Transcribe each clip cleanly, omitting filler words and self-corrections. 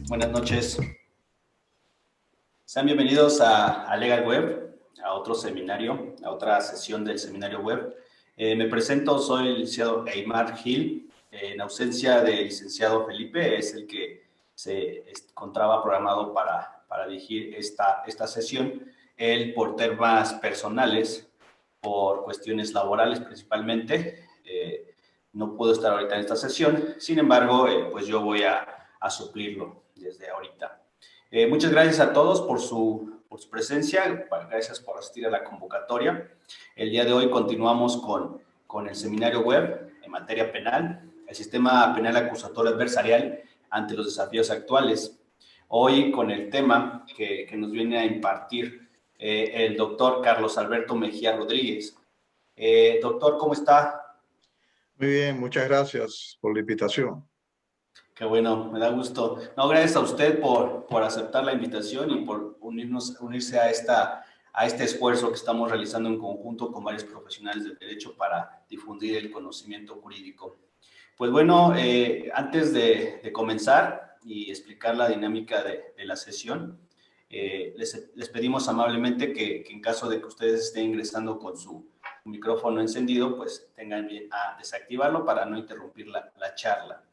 Buenas noches. Sean bienvenidos a Legal Web, a otro seminario, a otra sesión del seminario web. Me presento, soy el licenciado Eymar Gil. En ausencia del licenciado Felipe, es el que se encontraba programado para dirigir esta sesión. Él, por temas personales, por cuestiones laborales principalmente, no puedo estar ahorita en esta sesión. Sin embargo, pues yo voy a suplirlo desde ahorita. Muchas gracias a todos por su presencia, gracias por asistir a la convocatoria. El día de hoy continuamos con el seminario web en materia penal, el sistema penal acusatorio adversarial ante los desafíos actuales. Hoy con el tema que nos viene a impartir el doctor Carlos Alberto Mejía Rodríguez. Doctor, ¿cómo está? Muy bien, muchas gracias por la invitación. Qué bueno, me da gusto. No, gracias a usted por aceptar la invitación y por unirse a este esfuerzo que estamos realizando en conjunto con varios profesionales del derecho para difundir el conocimiento jurídico. Pues bueno, antes de comenzar y explicar la dinámica de la sesión, les pedimos amablemente que en caso de que ustedes estén ingresando con su micrófono encendido, pues tengan bien a desactivarlo para no interrumpir la charla.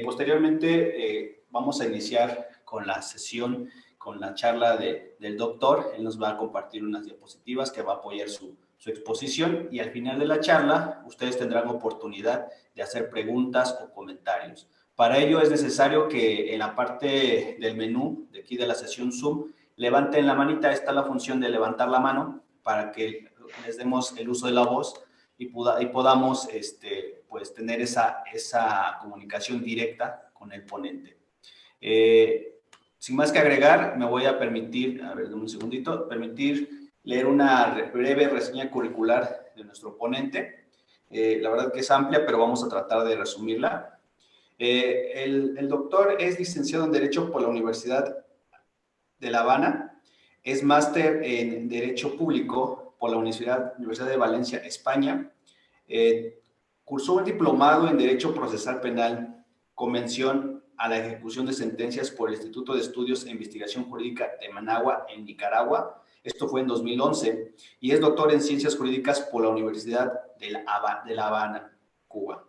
Posteriormente vamos a iniciar con la sesión, con la charla del doctor. Él nos va a compartir unas diapositivas que va a apoyar su exposición y al final de la charla ustedes tendrán oportunidad de hacer preguntas o comentarios. Para ello es necesario que en la parte del menú de aquí de la sesión Zoom levanten la manita. Está la función de levantar la mano para que les demos el uso de la voz y podamos pues tener esa comunicación directa con el ponente. Sin más que agregar, me voy a permitir, a ver, un segundito, permitir leer una breve reseña curricular de nuestro ponente. La verdad que es amplia, pero vamos a tratar de resumirla. El doctor es licenciado en Derecho por la Universidad de La Habana, es máster en Derecho Público por la Universidad de Valencia, España. Cursó un diplomado en Derecho Procesal Penal con mención a la ejecución de sentencias por el Instituto de Estudios e Investigación Jurídica de Managua, en Nicaragua. Esto fue en 2011. Y es doctor en Ciencias Jurídicas por la Universidad de La Habana, Cuba.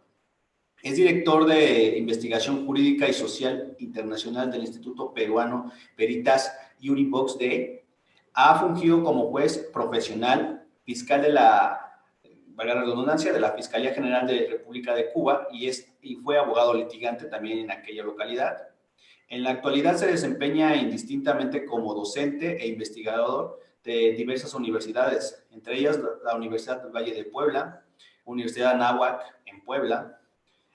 Es director de Investigación Jurídica y Social Internacional del Instituto Peruano Veritas Univox de. Ha fungido como juez profesional, fiscal de valga la redundancia, de la Fiscalía General de República de Cuba y fue abogado litigante también en aquella localidad. En la actualidad se desempeña indistintamente como docente e investigador de diversas universidades, entre ellas la Universidad del Valle de Puebla, Universidad de Anáhuac en Puebla,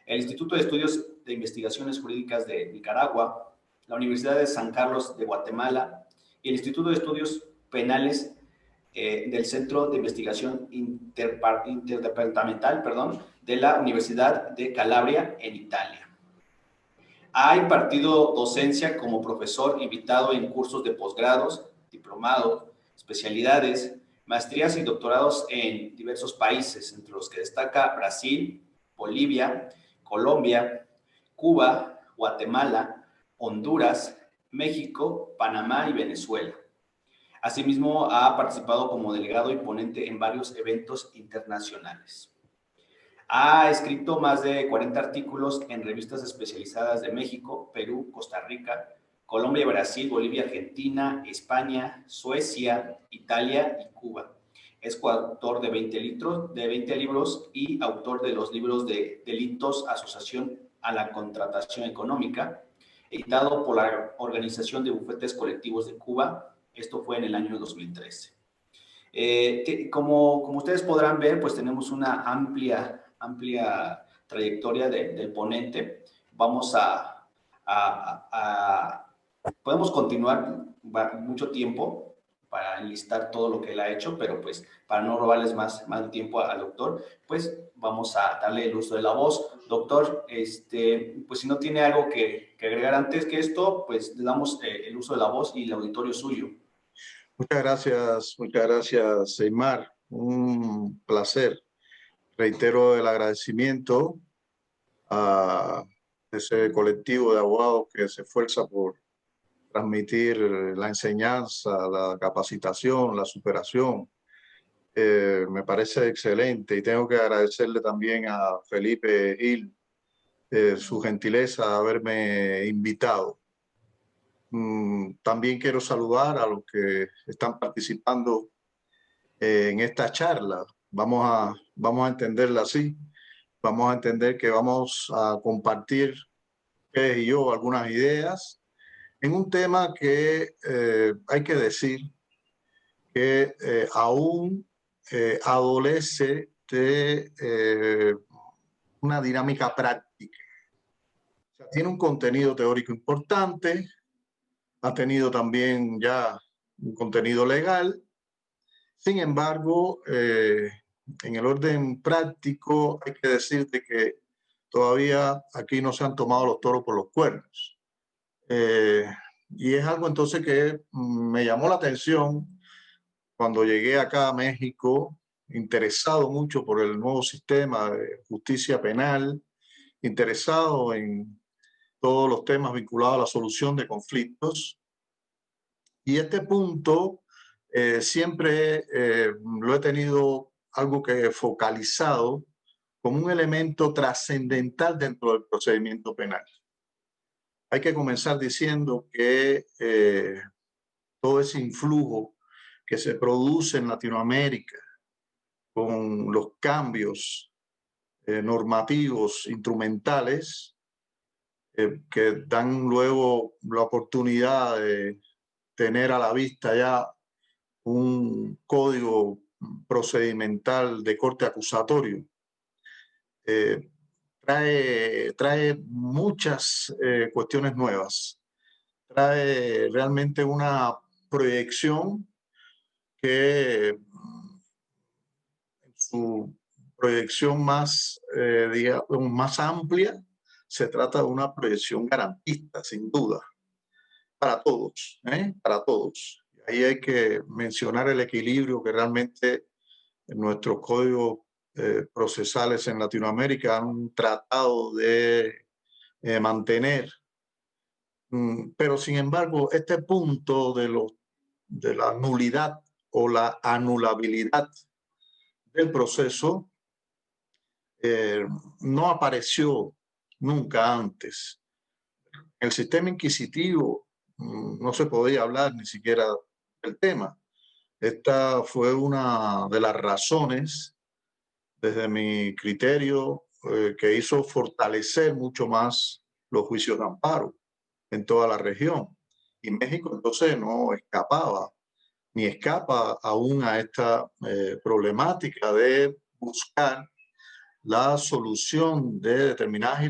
el Instituto de Estudios de Investigaciones Jurídicas de Nicaragua, la Universidad de San Carlos de Guatemala y el Instituto de Estudios Penales del Centro de Investigación Interdepartamental de la Universidad de Calabria en Italia. Ha impartido docencia como profesor invitado en cursos de posgrados, diplomados, especialidades, maestrías y doctorados en diversos países, entre los que destaca Brasil, Bolivia, Colombia, Cuba, Guatemala, Honduras, México, Panamá y Venezuela. Asimismo, ha participado como delegado y ponente en varios eventos internacionales. Ha escrito más de 40 artículos en revistas especializadas de México, Perú, Costa Rica, Colombia, Brasil, Bolivia, Argentina, España, Suecia, Italia y Cuba. Es coautor de 20 libros y autor de los libros de Delitos, Asociación a la Contratación Económica, editado por la Organización de Bufetes Colectivos de Cuba. Esto fue en el año 2013. Como ustedes podrán ver, pues tenemos una amplia trayectoria del ponente. Vamos podemos continuar mucho tiempo para enlistar todo lo que él ha hecho, pero pues para no robarles más tiempo al doctor, pues vamos a darle el uso de la voz. Doctor, pues si no tiene algo que agregar antes que esto, pues le damos el uso de la voz y el auditorio suyo. Muchas gracias, Eymar. Un placer. Reitero el agradecimiento a ese colectivo de abogados que se esfuerza por transmitir la enseñanza, la capacitación, la superación. Me parece excelente y tengo que agradecerle también a Felipe Gil su gentileza de haberme invitado. También quiero saludar a los que están participando en esta charla. Vamos a entenderla así. Vamos a entender que vamos a compartir, ustedes y yo, algunas ideas en un tema que hay que decir que aún adolece de una dinámica práctica. O sea, tiene un contenido teórico importante, ha tenido también ya un contenido legal. Sin embargo, en el orden práctico hay que decirte que todavía aquí no se han tomado los toros por los cuernos. Y es algo entonces que me llamó la atención cuando llegué acá a México, interesado mucho por el nuevo sistema de justicia penal, interesado en todos los temas vinculados a la solución de conflictos. Y este punto siempre lo he tenido algo que focalizado como un elemento trascendental dentro del procedimiento penal. Hay que comenzar diciendo que todo ese influjo que se produce en Latinoamérica con los cambios normativos, instrumentales, que dan luego la oportunidad de tener a la vista ya un código procedimental de corte acusatorio, trae muchas cuestiones nuevas, trae realmente una proyección que en su proyección más, digamos, más amplia, se trata de una proyección garantista, sin duda, para todos, para todos. Ahí hay que mencionar el equilibrio que realmente nuestros códigos procesales en Latinoamérica han tratado de mantener. Pero sin embargo, este punto de la nulidad o la anulabilidad del proceso no apareció nunca antes. En el sistema inquisitivo no se podía hablar ni siquiera del tema. Esta fue una de las razones, desde mi criterio, que hizo fortalecer mucho más los juicios de amparo en toda la región. Y México entonces no escapaba, ni escapa aún a esta problemática de buscar la solución de determinadas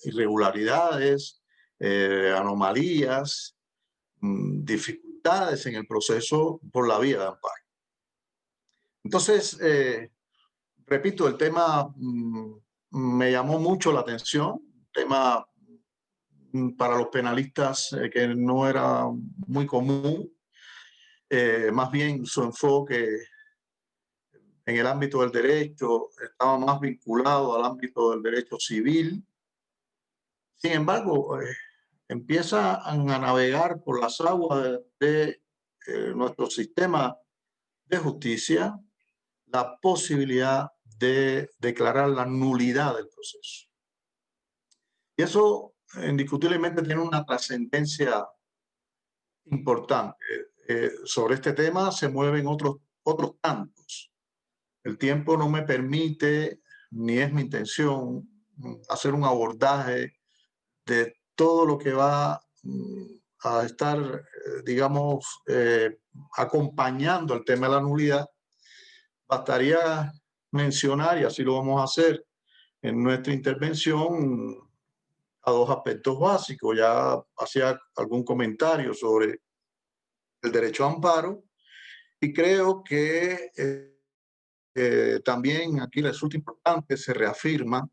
irregularidades, anomalías, dificultades en el proceso por la vía de amparo. Entonces, repito, el tema me llamó mucho la atención, tema para los penalistas que no era muy común, más bien su enfoque en el ámbito del derecho estaba más vinculado al ámbito del derecho civil. Sin embargo, empiezan a navegar por las aguas de nuestro sistema de justicia la posibilidad de declarar la nulidad del proceso. Y eso indiscutiblemente tiene una trascendencia importante. Sobre este tema se mueven otros tantos. El tiempo no me permite, ni es mi intención, hacer un abordaje de todo lo que va a estar, digamos, acompañando el tema de la nulidad. Bastaría mencionar, y así lo vamos a hacer en nuestra intervención, a dos aspectos básicos. Ya hacía algún comentario sobre el derecho a amparo y creo que también aquí resulta importante, se reafirma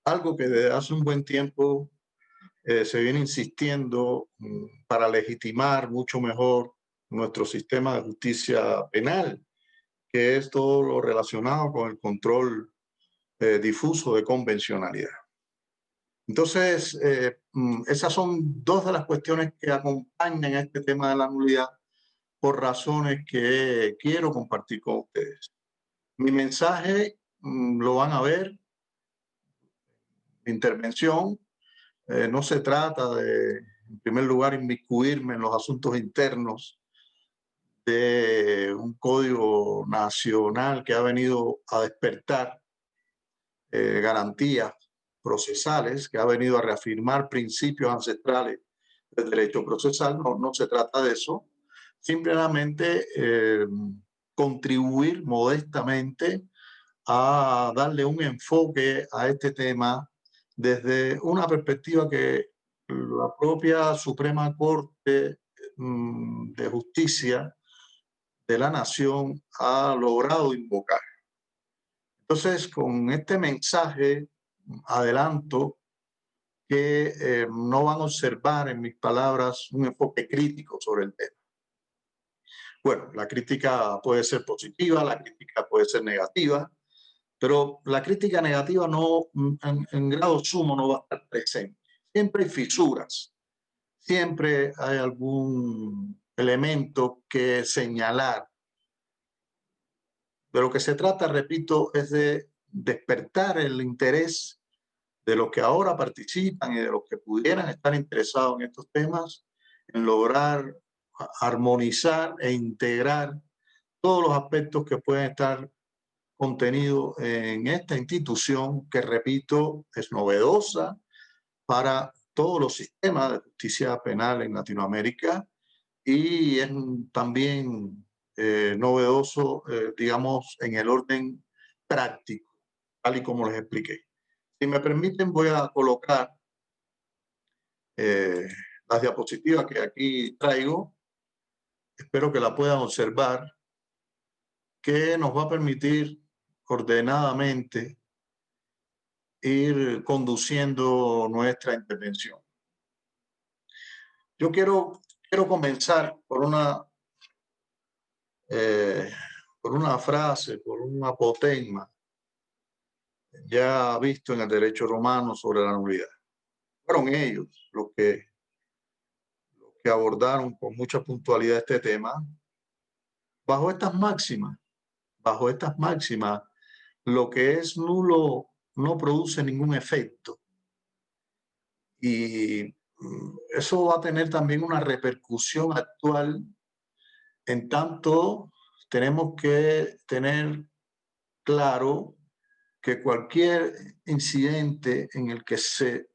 algo que desde hace un buen tiempo se viene insistiendo para legitimar mucho mejor nuestro sistema de justicia penal, que es todo lo relacionado con el control difuso de convencionalidad. Entonces, esas son dos de las cuestiones que acompañan a este tema de la nulidad por razones que quiero compartir con ustedes. Mi mensaje lo van a ver, mi intervención. No se trata de, en primer lugar, inmiscuirme en los asuntos internos de un código nacional que ha venido a despertar garantías procesales, que ha venido a reafirmar principios ancestrales del derecho procesal. No, no se trata de eso. Simplemente contribuir modestamente a darle un enfoque a este tema desde una perspectiva que la propia Suprema Corte de Justicia de la Nación ha logrado invocar. Entonces, con este mensaje, adelanto que no van a observar en mis palabras un enfoque crítico sobre el tema. Bueno, la crítica puede ser positiva, la crítica puede ser negativa, pero la crítica negativa no, en grado sumo no va a estar presente. Siempre hay fisuras, siempre hay algún elemento que señalar. De lo que se trata, repito, es de despertar el interés de los que ahora participan y de los que pudieran estar interesados en estos temas, en lograr armonizar e integrar todos los aspectos que pueden estar contenidos en esta institución que, repito, es novedosa para todos los sistemas de justicia penal en Latinoamérica y es también novedoso, digamos, en el orden práctico, tal y como les expliqué. Si me permiten, voy a colocar las diapositivas que aquí traigo. Espero que la puedan observar, que nos va a permitir ordenadamente ir conduciendo nuestra intervención. Yo quiero comenzar por una frase, por un apotegma ya visto en el derecho romano sobre la nulidad. Fueron ellos los que abordaron con mucha puntualidad este tema. Bajo estas máximas, lo que es nulo no produce ningún efecto. Y eso va a tener también una repercusión actual, en tanto tenemos que tener claro que cualquier incidente en el que se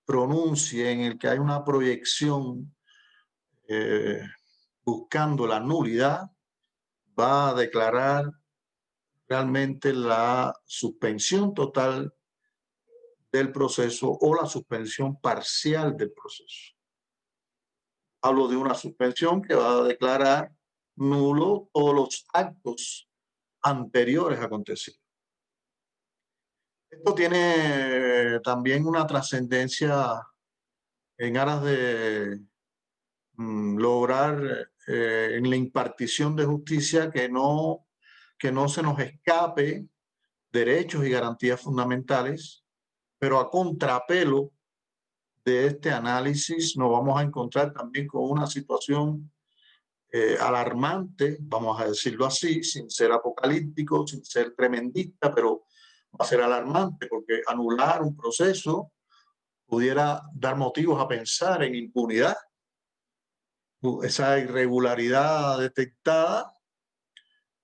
pronuncie, en el que hay una proyección buscando la nulidad, va a declarar realmente la suspensión total del proceso o la suspensión parcial del proceso. Hablo de una suspensión que va a declarar nulo todos los actos anteriores acontecidos. Esto tiene también una trascendencia en aras de lograr en la impartición de justicia que no se nos escape derechos y garantías fundamentales, pero a contrapelo de este análisis nos vamos a encontrar también con una situación alarmante, vamos a decirlo así, sin ser apocalíptico, sin ser tremendista, pero va a ser alarmante porque anular un proceso pudiera dar motivos a pensar en impunidad. Esa irregularidad detectada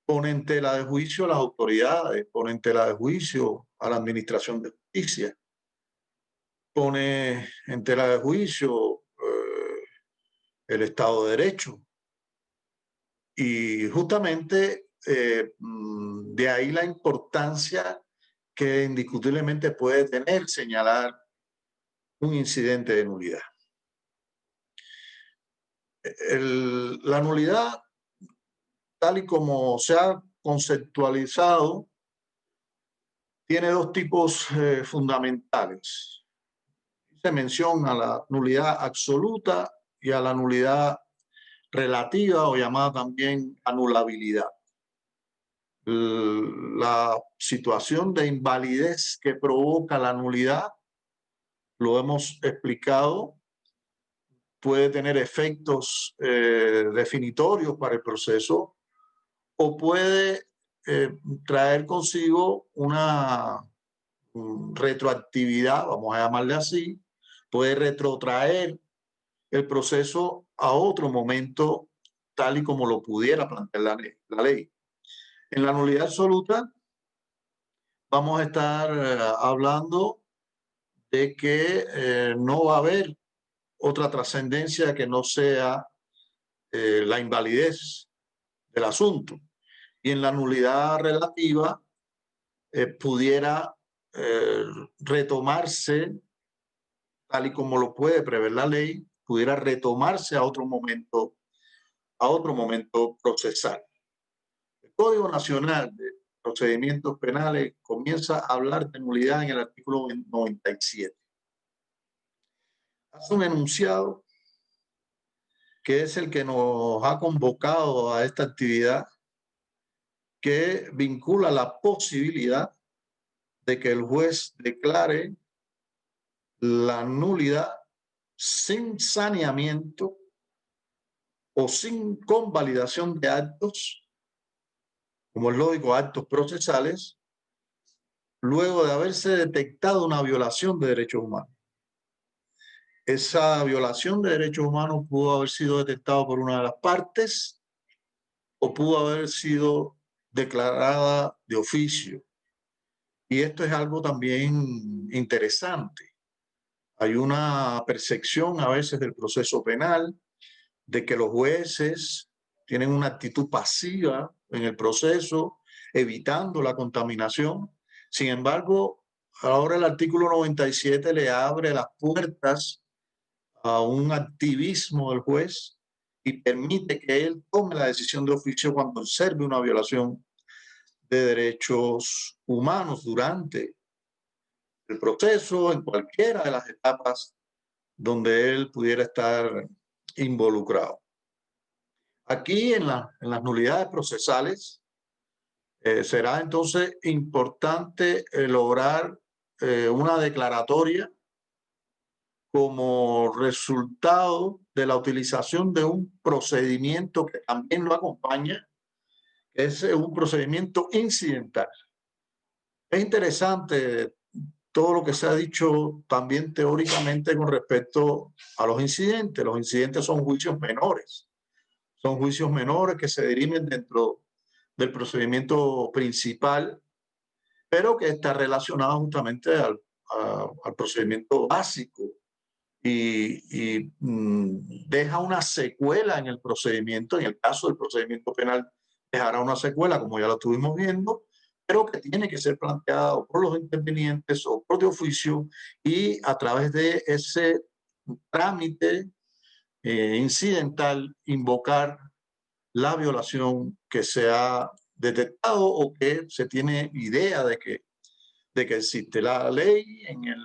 pone en tela de juicio a las autoridades, pone en tela de juicio a la administración de justicia, pone en tela de juicio el Estado de Derecho. Y justamente de ahí la importancia que indiscutiblemente puede tener señalar un incidente de nulidad. La nulidad, tal y como se ha conceptualizado, tiene dos tipos fundamentales. Se menciona la nulidad absoluta y a la nulidad relativa o llamada también anulabilidad. La situación de invalidez que provoca la nulidad lo hemos explicado, puede tener efectos definitorios para el proceso o puede traer consigo una retroactividad, vamos a llamarle así, puede retrotraer el proceso a otro momento tal y como lo pudiera plantear la ley. En la nulidad absoluta vamos a estar hablando de que no va a haber otra trascendencia que no sea la invalidez del asunto. Y en la nulidad relativa pudiera retomarse, tal y como lo puede prever la ley, pudiera retomarse a otro momento procesal. El Código Nacional de Procedimientos Penales comienza a hablar de nulidad en el artículo 97. Hace un enunciado que es el que nos ha convocado a esta actividad, que vincula la posibilidad de que el juez declare la nulidad sin saneamiento o sin convalidación de actos, como es lógico, actos procesales, luego de haberse detectado una violación de derechos humanos. Esa violación de derechos humanos pudo haber sido detectada por una de las partes o pudo haber sido declarada de oficio. Y esto es algo también interesante. Hay una percepción a veces del proceso penal de que los jueces tienen una actitud pasiva en el proceso, evitando la contaminación. Sin embargo, ahora el artículo 97 le abre las puertas a un activismo del juez y permite que él tome la decisión de oficio cuando observe una violación de derechos humanos durante el proceso, en cualquiera de las etapas donde él pudiera estar involucrado. Aquí en las nulidades procesales será entonces importante lograr una declaratoria como resultado de la utilización de un procedimiento que también lo acompaña, que es un procedimiento incidental. Es interesante todo lo que se ha dicho también teóricamente con respecto a los incidentes. Los incidentes son juicios menores. Son juicios menores que se dirimen dentro del procedimiento principal, pero que está relacionado justamente al procedimiento básico y deja una secuela en el procedimiento. En el caso del procedimiento penal dejará una secuela, como ya lo estuvimos viendo, pero que tiene que ser planteado por los intervinientes o por de oficio y a través de ese trámite incidental invocar la violación que se ha detectado o que se tiene idea de que existe. La ley en el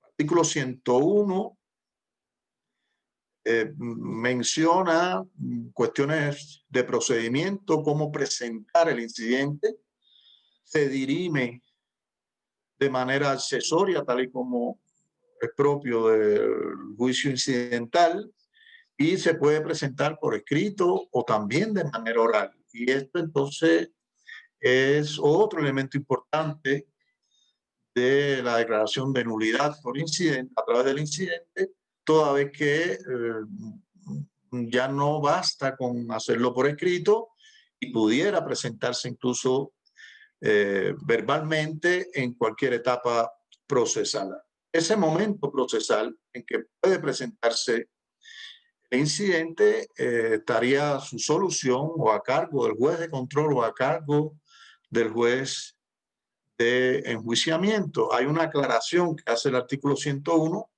artículo 101 menciona cuestiones de procedimiento, cómo presentar el incidente, se dirime de manera accesoria, tal y como es propio del juicio incidental, y se puede presentar por escrito o también de manera oral. Y esto entonces es otro elemento importante de la declaración de nulidad por incidente, a través del incidente, toda vez que ya no basta con hacerlo por escrito y pudiera presentarse incluso verbalmente en cualquier etapa procesal. Ese momento procesal en que puede presentarse el incidente estaría su solución o a cargo del juez de control o a cargo del juez de enjuiciamiento. Hay una aclaración que hace el artículo 101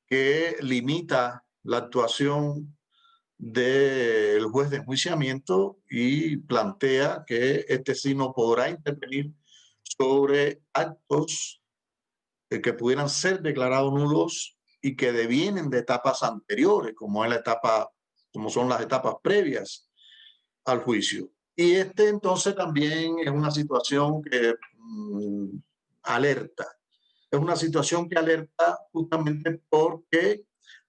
que limita la actuación del juez de enjuiciamiento y plantea que este sí no podrá intervenir sobre actos que pudieran ser declarados nulos y que devienen de etapas anteriores, como son las etapas previas al juicio. Y entonces también es una situación que alerta es una situación que alerta justamente porque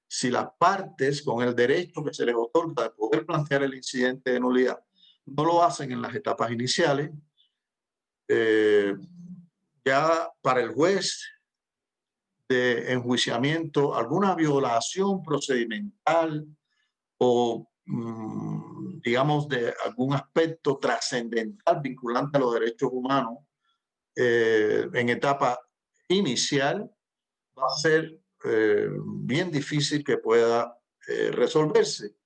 si las partes, con el derecho que se les otorga de poder plantear el incidente de nulidad, no lo hacen en las etapas iniciales, ya para el juez de enjuiciamiento, alguna violación procedimental o, digamos, de algún aspecto trascendental vinculante a los derechos humanos en etapa inicial, va a ser bien difícil que pueda resolverse.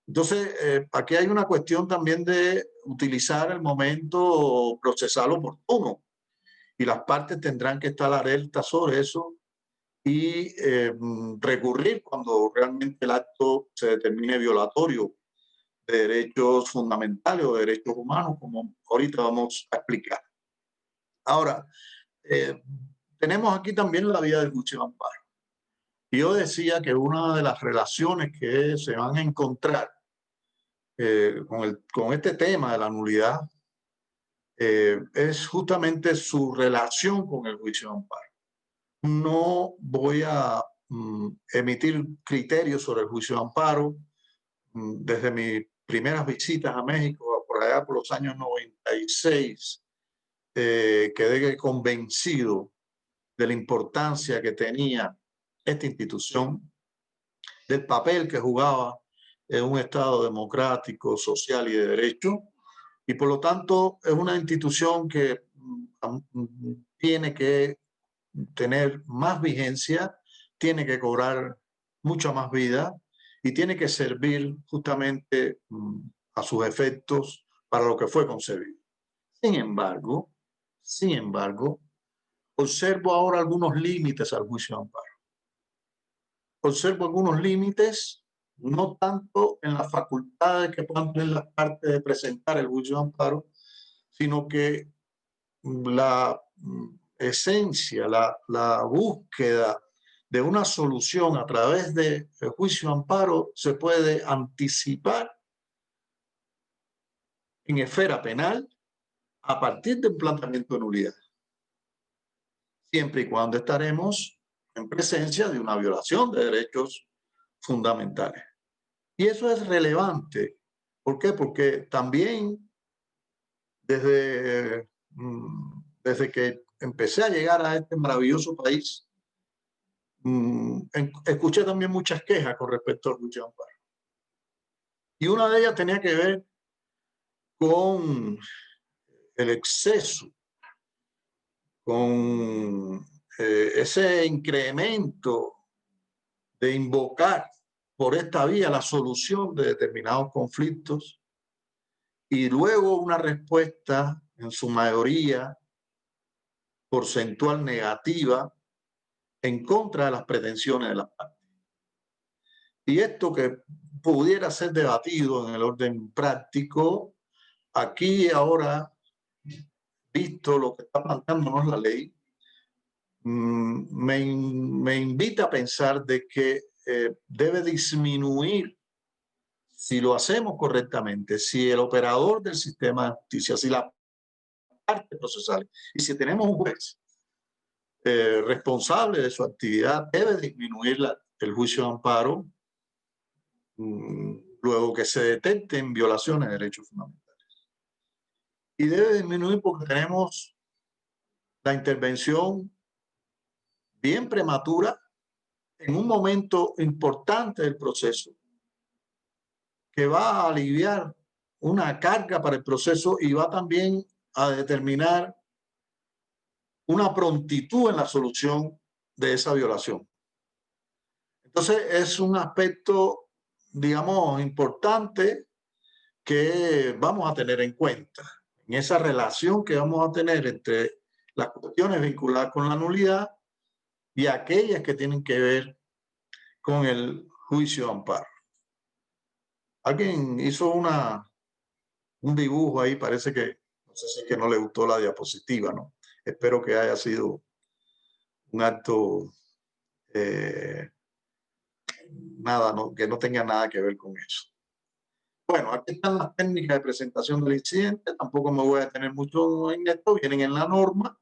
Entonces, aquí hay una cuestión también de utilizar el momento procesal oportuno y las partes tendrán que estar alertas sobre eso y recurrir cuando realmente el acto se determine violatorio de derechos fundamentales o de derechos humanos, como ahorita vamos a explicar. Ahora, tenemos aquí también la vía del juicio de amparo. Yo decía que una de las relaciones que se van a encontrar con este tema de la nulidad es justamente su relación con el juicio de amparo. No voy a emitir criterios sobre el juicio de amparo. Desde mis primeras visitas a México, por allá por los años 96, quedé convencido de la importancia que tenía esta institución, del papel que jugaba en un Estado democrático, social y de derecho, y por lo tanto es una institución que tiene que tener más vigencia, tiene que cobrar mucha más vida y tiene que servir justamente a sus efectos para lo que fue concebido. Sin embargo, observo ahora algunos límites al juicio de amparo. Observo algunos límites, no tanto en las facultades que puedan tener las partes de presentar el juicio de amparo, sino que la esencia, la búsqueda de una solución a través del juicio de amparo se puede anticipar en esfera penal a partir del planteamiento de nulidad, siempre y cuando estaremos en presencia de una violación de derechos fundamentales. Y eso es relevante. ¿Por qué? Porque también desde que empecé a llegar a este maravilloso país, escuché también muchas quejas con respecto al juicio de amparo. Y una de ellas tenía que ver con el exceso, con ese incremento de invocar por esta vía la solución de determinados conflictos y luego una respuesta en su mayoría porcentual negativa en contra de las pretensiones de las partes. Y esto que pudiera ser debatido en el orden práctico, aquí ahora, visto lo que está planteándonos la ley, me invita a pensar de que debe disminuir, si lo hacemos correctamente, si el operador del sistema de justicia, si la parte procesal y si tenemos un juez responsable de su actividad, debe disminuir el juicio de amparo luego que se detecten violaciones de derechos fundamentales. Y debe disminuir porque tenemos la intervención bien prematura en un momento importante del proceso que va a aliviar una carga para el proceso y va también a determinar una prontitud en la solución de esa violación. Entonces es un aspecto, digamos, importante que vamos a tener en cuenta en esa relación que vamos a tener entre las cuestiones vinculadas con la nulidad y aquellas que tienen que ver con el juicio de amparo. Alguien hizo un dibujo ahí, parece que, no sé si es que no le gustó la diapositiva, ¿no? Espero que haya sido un acto, que no tenga nada que ver con eso. Bueno, aquí están las técnicas de presentación del incidente, tampoco me voy a detener mucho en esto, vienen en la norma.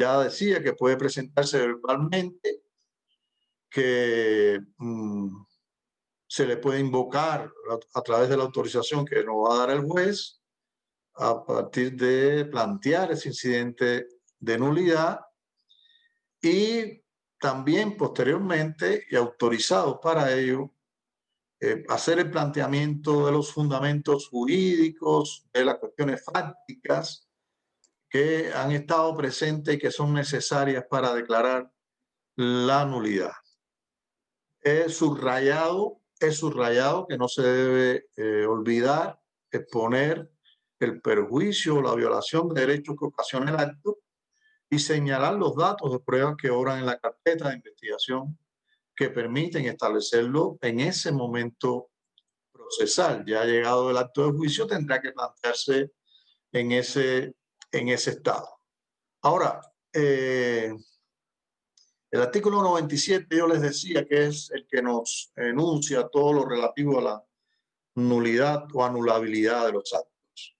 Ya decía que puede presentarse verbalmente, que se le puede invocar a través de la autorización que nos va a dar el juez a partir de plantear ese incidente de nulidad, y también posteriormente y autorizados para ello hacer el planteamiento de los fundamentos jurídicos, de las cuestiones fácticas que han estado presentes y que son necesarias para declarar la nulidad. Es subrayado que no se debe olvidar exponer el perjuicio o la violación de derechos que ocasiona el acto y señalar los datos de prueba que obran en la carpeta de investigación que permiten establecerlo en ese momento procesal. Ya llegado el acto de juicio, tendrá que plantearse en ese estado. Ahora, el artículo 97, yo les decía que es el que nos enuncia todo lo relativo a la nulidad o anulabilidad de los actos.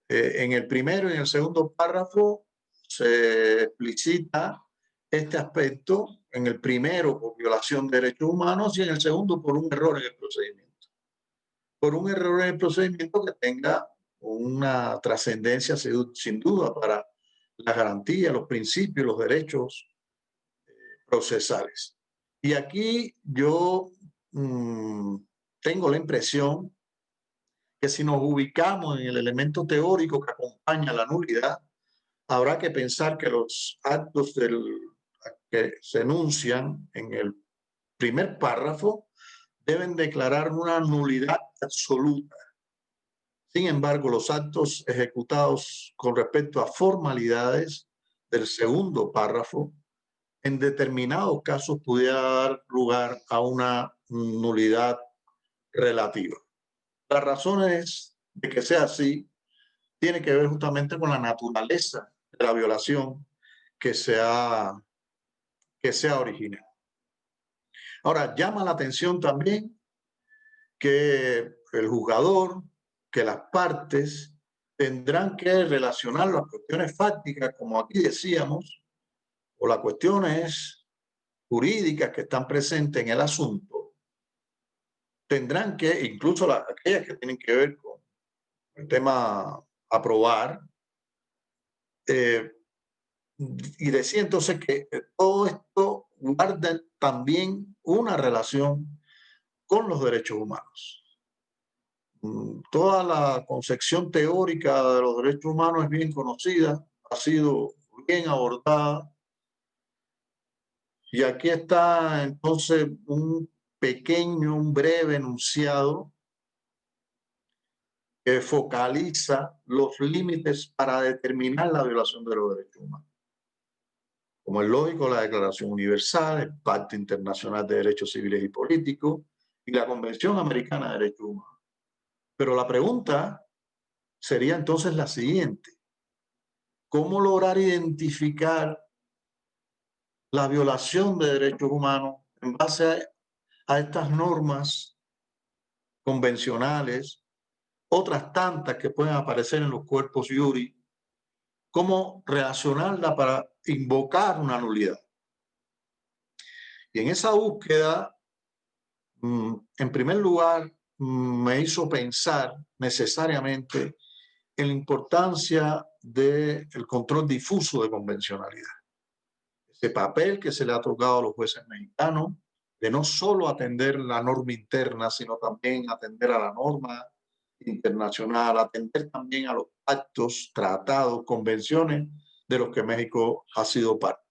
En el primero y en el segundo párrafo se explicita este aspecto, en el primero por violación de derechos humanos y en el segundo por un error en el procedimiento. Por un error en el procedimiento que tenga una trascendencia sin duda para la garantía, los principios, los derechos procesales. Y aquí yo tengo la impresión que si nos ubicamos en el elemento teórico que acompaña la nulidad, habrá que pensar que los actos que se enuncian en el primer párrafo deben declarar una nulidad absoluta. Sin embargo, los actos ejecutados con respecto a formalidades del segundo párrafo en determinados casos pudiera dar lugar a una nulidad relativa. Las razones de que sea así tiene que ver justamente con la naturaleza de la violación que se ha originado. Ahora, llama la atención también que el juzgador, que las partes tendrán que relacionar las cuestiones fácticas, como aquí decíamos, o las cuestiones jurídicas que están presentes en el asunto, tendrán que, incluso aquellas que tienen que ver con el tema a probar, y decía entonces que todo esto guarda también una relación con los derechos humanos. Toda la concepción teórica de los derechos humanos es bien conocida, ha sido bien abordada, y aquí está entonces un breve enunciado que focaliza los límites para determinar la violación de los derechos humanos. Como es lógico, la Declaración Universal, el Pacto Internacional de Derechos Civiles y Políticos y la Convención Americana de Derechos Humanos. Pero la pregunta sería entonces la siguiente: ¿cómo lograr identificar la violación de derechos humanos en base a estas normas convencionales, otras tantas que pueden aparecer en los cuerpos iuri? ¿Cómo relacionarla para invocar una nulidad? Y en esa búsqueda, en primer lugar, me hizo pensar necesariamente en la importancia del control difuso de convencionalidad. Ese papel que se le ha otorgado a los jueces mexicanos de no solo atender la norma interna, sino también atender a la norma internacional, atender también a los pactos, tratados, convenciones de los que México ha sido parte.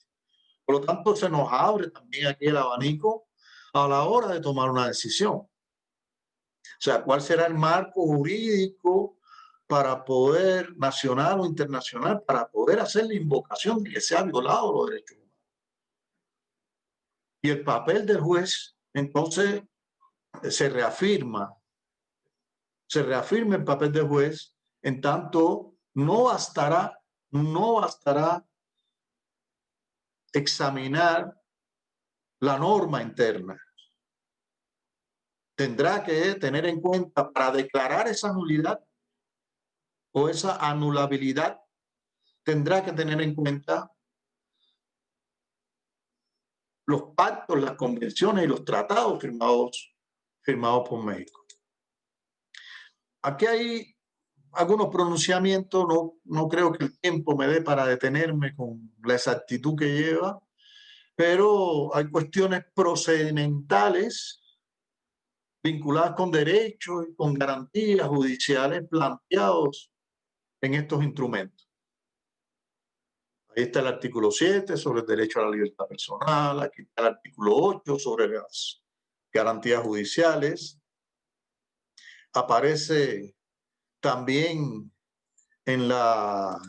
Por lo tanto, se nos abre también aquí el abanico a la hora de tomar una decisión. O sea, ¿cuál será el marco jurídico para poder, nacional o internacional, para poder hacer la invocación de que se han violado los derechos humanos? Y el papel del juez, entonces, se reafirma el papel del juez, en tanto no bastará examinar la norma interna. Tendrá que tener en cuenta, para declarar esa nulidad o esa anulabilidad, tendrá que tener en cuenta los pactos, las convenciones y los tratados firmados por México. Aquí hay algunos pronunciamientos, no creo que el tiempo me dé para detenerme con la exactitud que lleva, pero hay cuestiones procedimentales vinculadas con derechos y con garantías judiciales planteados en estos instrumentos. Ahí está el artículo 7 sobre el derecho a la libertad personal, aquí está el artículo 8 sobre las garantías judiciales. Aparece también en la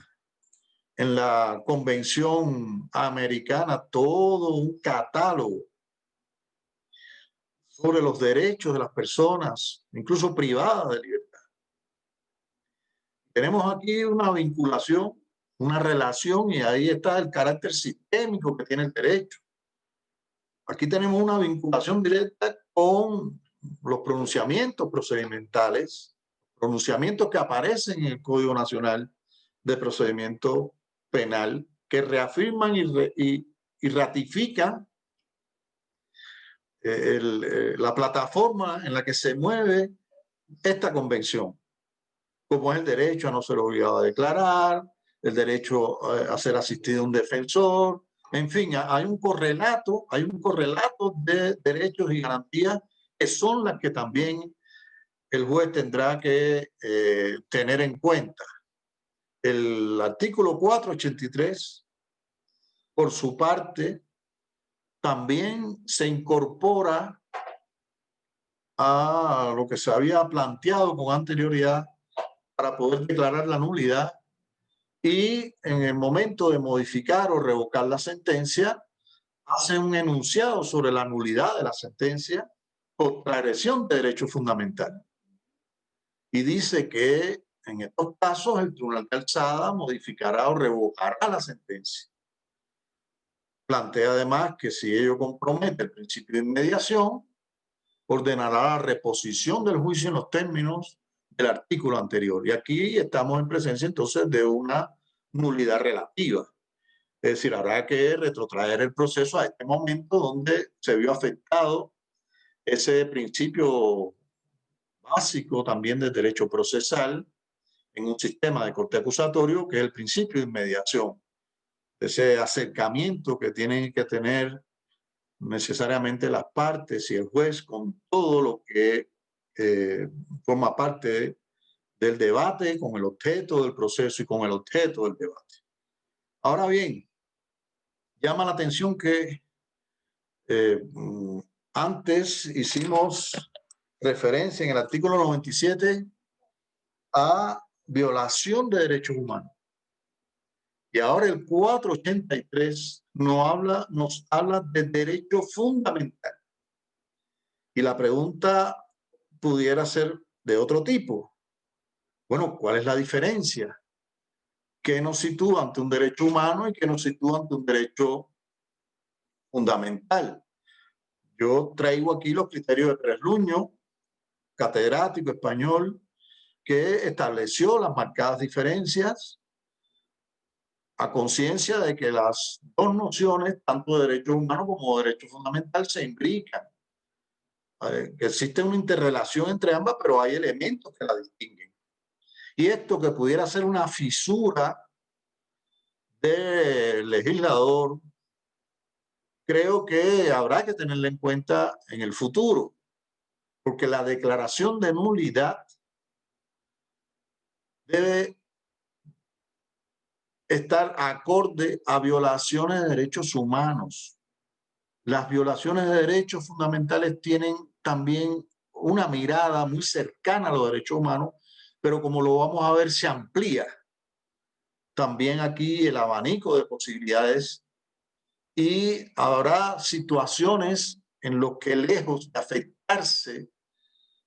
Convención Americana todo un catálogo sobre los derechos de las personas, incluso privadas de libertad. Tenemos aquí una vinculación, una relación, y ahí está el carácter sistémico que tiene el derecho. Aquí tenemos una vinculación directa con los pronunciamientos procedimentales, pronunciamientos que aparecen en el Código Nacional de Procedimiento Penal, que reafirman y ratifican la plataforma en la que se mueve esta convención, como es el derecho a no ser obligado a declarar, el derecho a ser asistido a un defensor, en fin, hay un correlato de derechos y garantías que son las que también el juez tendrá que tener en cuenta. El artículo 483, por su parte, también se incorpora a lo que se había planteado con anterioridad para poder declarar la nulidad, y en el momento de modificar o revocar la sentencia, hace un enunciado sobre la nulidad de la sentencia por transgresión de derechos fundamentales. Y dice que en estos casos el Tribunal de Alzada modificará o revocará la sentencia. Plantea además que si ello compromete el principio de inmediación, ordenará la reposición del juicio en los términos del artículo anterior. Y aquí estamos en presencia entonces de una nulidad relativa. Es decir, habrá que retrotraer el proceso a este momento donde se vio afectado ese principio básico también del derecho procesal en un sistema de corte acusatorio, que es el principio de inmediación. Ese acercamiento que tienen que tener necesariamente las partes y el juez con todo lo que forma parte del debate, con el objeto del proceso y con el objeto del debate. Ahora bien, llama la atención que antes hicimos referencia en el artículo 97 a violación de derechos humanos. Y ahora el 483 nos habla de derecho fundamental. Y la pregunta pudiera ser de otro tipo. Bueno, ¿cuál es la diferencia? ¿Qué nos sitúa ante un derecho humano y qué nos sitúa ante un derecho fundamental? Yo traigo aquí los criterios de Pérez Luño, catedrático español, que estableció las marcadas diferencias a conciencia de que las dos nociones, tanto de derecho humano como de derecho fundamental, se imbrican. Que existe una interrelación entre ambas, pero hay elementos que la distinguen. Y esto que pudiera ser una fisura del legislador, creo que habrá que tenerla en cuenta en el futuro, porque la declaración de nulidad debe estar acorde a violaciones de derechos humanos. Las violaciones de derechos fundamentales tienen también una mirada muy cercana a los derechos humanos, pero como lo vamos a ver, se amplía también aquí el abanico de posibilidades y habrá situaciones en las que, lejos de afectarse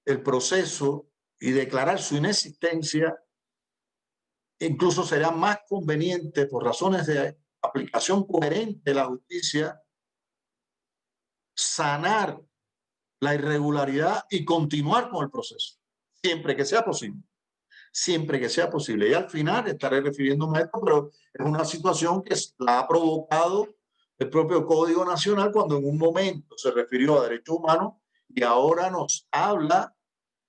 el proceso y declarar su inexistencia, incluso será más conveniente, por razones de aplicación coherente de la justicia, sanar la irregularidad y continuar con el proceso, siempre que sea posible. Siempre que sea posible. Y al final estaré refiriéndome a esto, pero es una situación que la ha provocado el propio Código Nacional cuando en un momento se refirió a derechos humanos y ahora nos habla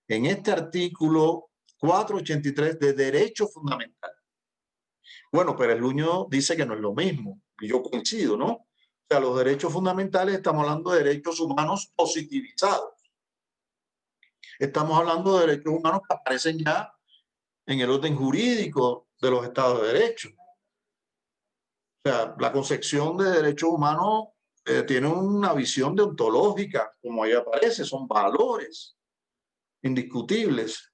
en este artículo 483 de derechos fundamentales. Bueno, Pérez Luño dice que no es lo mismo, y yo coincido, ¿no? O sea, los derechos fundamentales, estamos hablando de derechos humanos positivizados. Estamos hablando de derechos humanos que aparecen ya en el orden jurídico de los Estados de Derecho. O sea, la concepción de derechos humanos tiene una visión deontológica, como ahí aparece, son valores indiscutibles,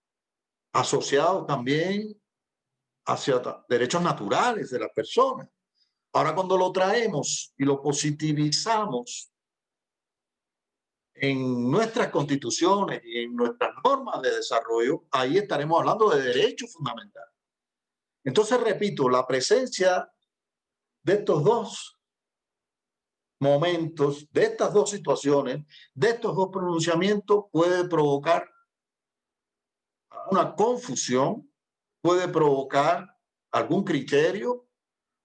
asociados también hacia derechos naturales de las personas. Ahora, cuando lo traemos y lo positivizamos en nuestras constituciones y en nuestras normas de desarrollo, ahí estaremos hablando de derechos fundamentales. Entonces, repito, la presencia de estos dos momentos, de estas dos situaciones, de estos dos pronunciamientos puede provocar una confusión, puede provocar algún criterio,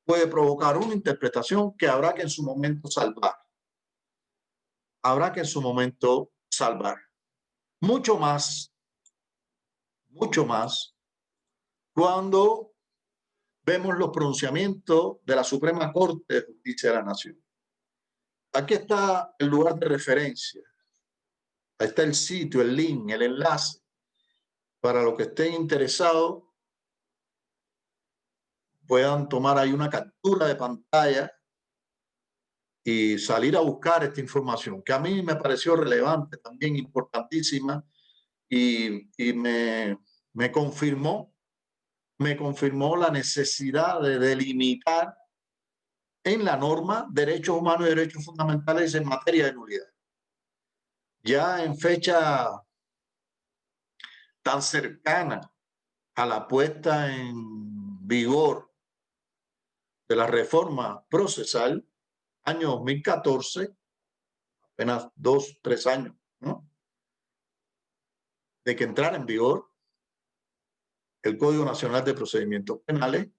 puede provocar una interpretación que habrá que en su momento salvar. Habrá que en su momento salvar. Mucho más cuando vemos los pronunciamientos de la Suprema Corte de Justicia de la Nación. Aquí está el lugar de referencia. Ahí está el sitio, el link, el enlace. Para los que estén interesados, puedan tomar ahí una captura de pantalla y salir a buscar esta información, que a mí me pareció relevante, también importantísima, y me confirmó la necesidad de delimitar en la norma derechos humanos y derechos fundamentales en materia de nulidad. Ya en fecha tan cercana a la puesta en vigor de la reforma procesal, año 2014, apenas 2, 3 años, ¿no?, de que entrara en vigor el Código Nacional de Procedimientos Penales,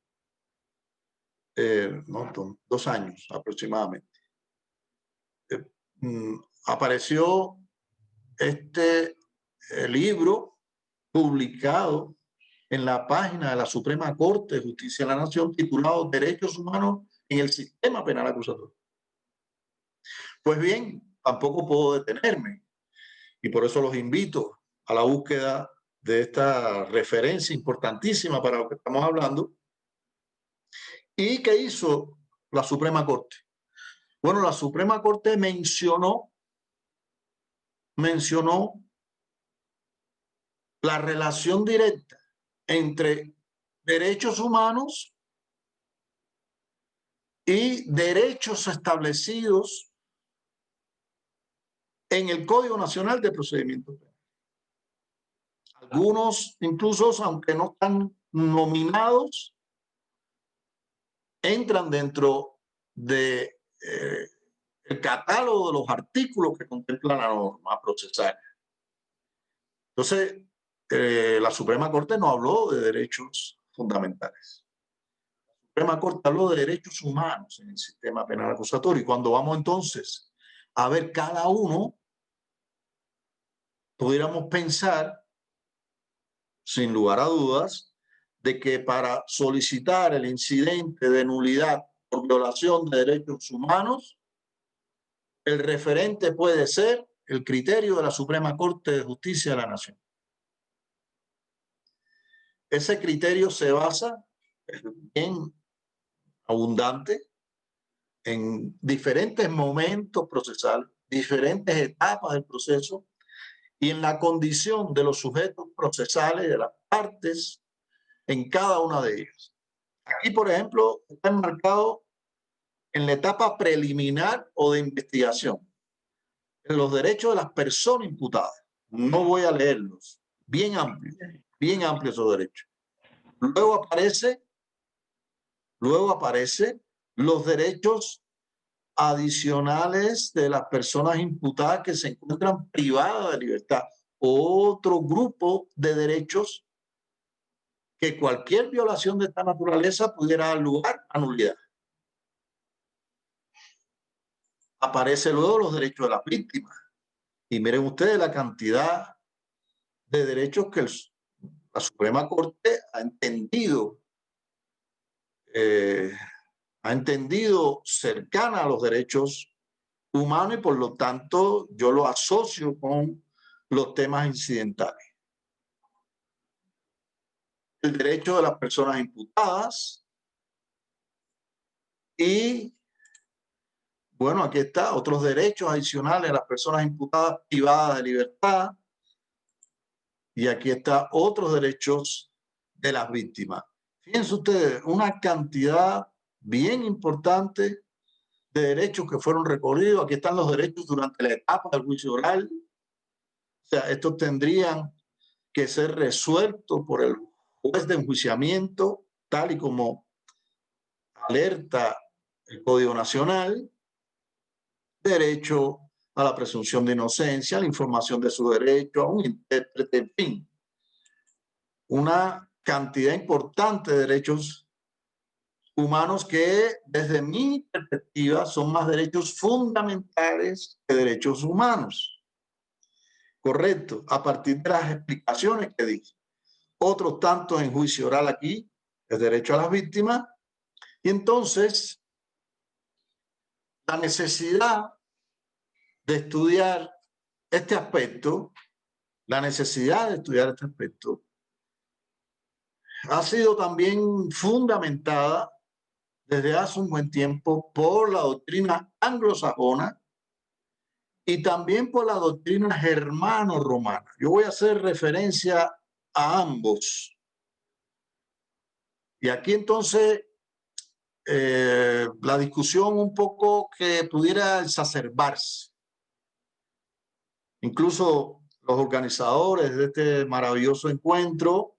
no, 2 años aproximadamente. Apareció este libro publicado en la página de la Suprema Corte de Justicia de la Nación titulado Derechos Humanos en el Sistema Penal Acusatorio. Pues bien, tampoco puedo detenerme y por eso los invito a la búsqueda de esta referencia importantísima para lo que estamos hablando. ¿Y qué hizo la Suprema Corte? Bueno, la Suprema Corte mencionó la relación directa entre derechos humanos y derechos establecidos en el Código Nacional de Procedimientos Penales. Algunos, incluso, aunque no están nominados, entran dentro de el catálogo de los artículos que contempla la norma procesal. Entonces, la Suprema Corte no habló de derechos fundamentales. La Suprema Corte habló de derechos humanos en el sistema penal acusatorio. Y cuando vamos entonces a ver cada uno, pudiéramos pensar, sin lugar a dudas, de que para solicitar el incidente de nulidad por violación de derechos humanos, el referente puede ser el criterio de la Suprema Corte de Justicia de la Nación. Ese criterio se basa en abundante en diferentes momentos procesales, diferentes etapas del proceso y en la condición de los sujetos procesales de las partes en cada una de ellas. Aquí, por ejemplo, está enmarcado en la etapa preliminar o de investigación, en los derechos de las personas imputadas. No voy a leerlos, bien amplios esos derechos. Luego aparece los derechos adicionales de las personas imputadas que se encuentran privadas de libertad. Otro grupo de derechos que cualquier violación de esta naturaleza pudiera dar lugar a nulidad. aparece luego los derechos de las víctimas. Y miren ustedes la cantidad de derechos que la Suprema Corte ha entendido cercana a los derechos humanos, y por lo tanto yo lo asocio con los temas incidentales. El derecho de las personas imputadas y, bueno, aquí está, otros derechos adicionales a las personas imputadas privadas de libertad, y aquí está otros derechos de las víctimas. Fíjense ustedes, una cantidad bien importante de derechos que fueron recorridos. Aquí están los derechos durante la etapa del juicio oral. O sea, estos tendrían que ser resueltos por el juez de enjuiciamiento, tal y como alerta el Código Nacional. Derecho a la presunción de inocencia, a la información de su derecho, a un intérprete, en fin. Una cantidad importante de derechos humanos que, desde mi perspectiva, son más derechos fundamentales que derechos humanos. Correcto, a partir de las explicaciones que dije. Otros tantos en juicio oral aquí, el derecho a las víctimas. Y entonces, la necesidad de estudiar este aspecto, ha sido también fundamentada desde hace un buen tiempo por la doctrina anglosajona y también por la doctrina germano-romana. Yo voy a hacer referencia a ambos. Y aquí entonces la discusión un poco que pudiera exacerbarse. Incluso los organizadores de este maravilloso encuentro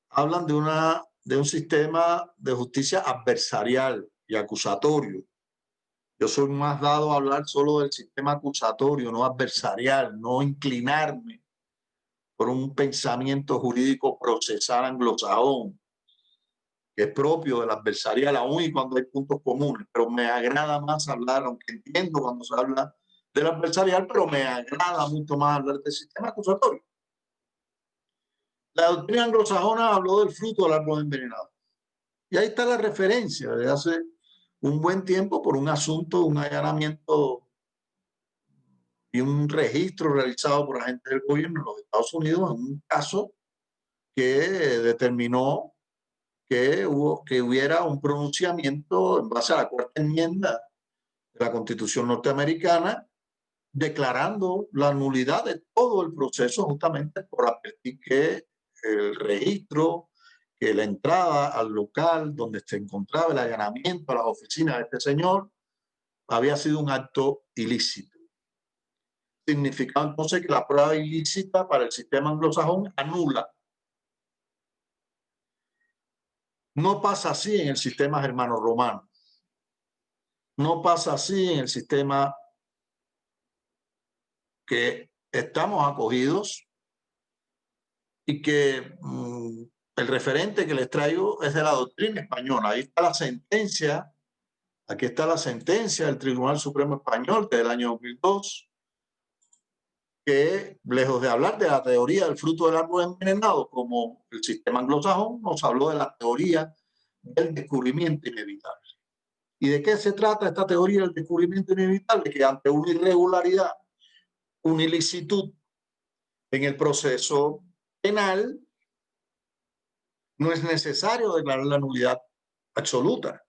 hablan de un sistema de justicia adversarial y acusatorio. Yo soy más dado a hablar solo del sistema acusatorio, no adversarial, no inclinarme por un pensamiento jurídico procesal anglosajón, que es propio del adversarial, aún y cuando hay puntos comunes. Pero me agrada más hablar, aunque entiendo cuando se habla del adversarial, pero me agrada mucho más hablar del sistema acusatorio. La doctrina anglosajona habló del fruto del árbol envenenado. Y ahí está la referencia de hace un buen tiempo por un asunto, un allanamiento y un registro realizado por agentes del gobierno de los Estados Unidos en un caso que determinó que hubiera un pronunciamiento en base a la cuarta enmienda de la Constitución norteamericana declarando la nulidad de todo el proceso, justamente por advertir que el registro, que la entrada al local donde se encontraba el allanamiento a las oficinas de este señor había sido un acto ilícito. Significaba entonces que la prueba ilícita para el sistema anglosajón anula. No pasa así en el sistema germano-romano. No pasa así en el sistema que estamos acogidos y que el referente que les traigo es de la doctrina española. Ahí está la sentencia, aquí está la sentencia del Tribunal Supremo Español del año 2002, que lejos de hablar de la teoría del fruto del árbol envenenado, como el sistema anglosajón, nos habló de la teoría del descubrimiento inevitable. ¿Y de qué se trata esta teoría del descubrimiento inevitable? Que ante una irregularidad, una ilicitud en el proceso penal, no es necesario declarar la nulidad absoluta.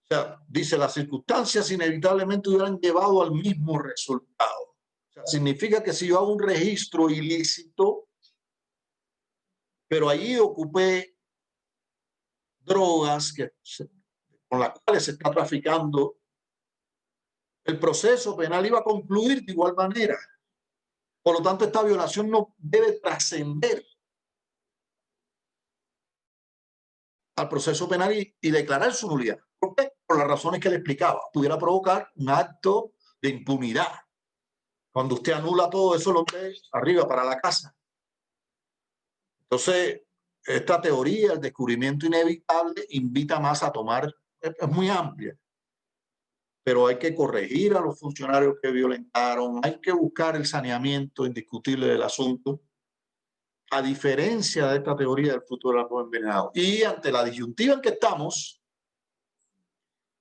O sea, dice, las circunstancias inevitablemente hubieran llevado al mismo resultado. O sea, significa que si yo hago un registro ilícito, pero allí ocupé drogas con las cuales se está traficando, el proceso penal iba a concluir de igual manera. Por lo tanto, esta violación no debe trascender al proceso penal y declarar su nulidad. ¿Por qué? Por las razones que le explicaba. Pudiera provocar un acto de impunidad. Cuando usted anula todo eso, lo ve arriba para la casa. Entonces, esta teoría, el descubrimiento inevitable, invita más a tomar, es muy amplia. pero hay que corregir a los funcionarios que violentaron, hay que buscar el saneamiento indiscutible del asunto, a diferencia de esta teoría del futuro del arroz envenenado. Y ante la disyuntiva en que estamos,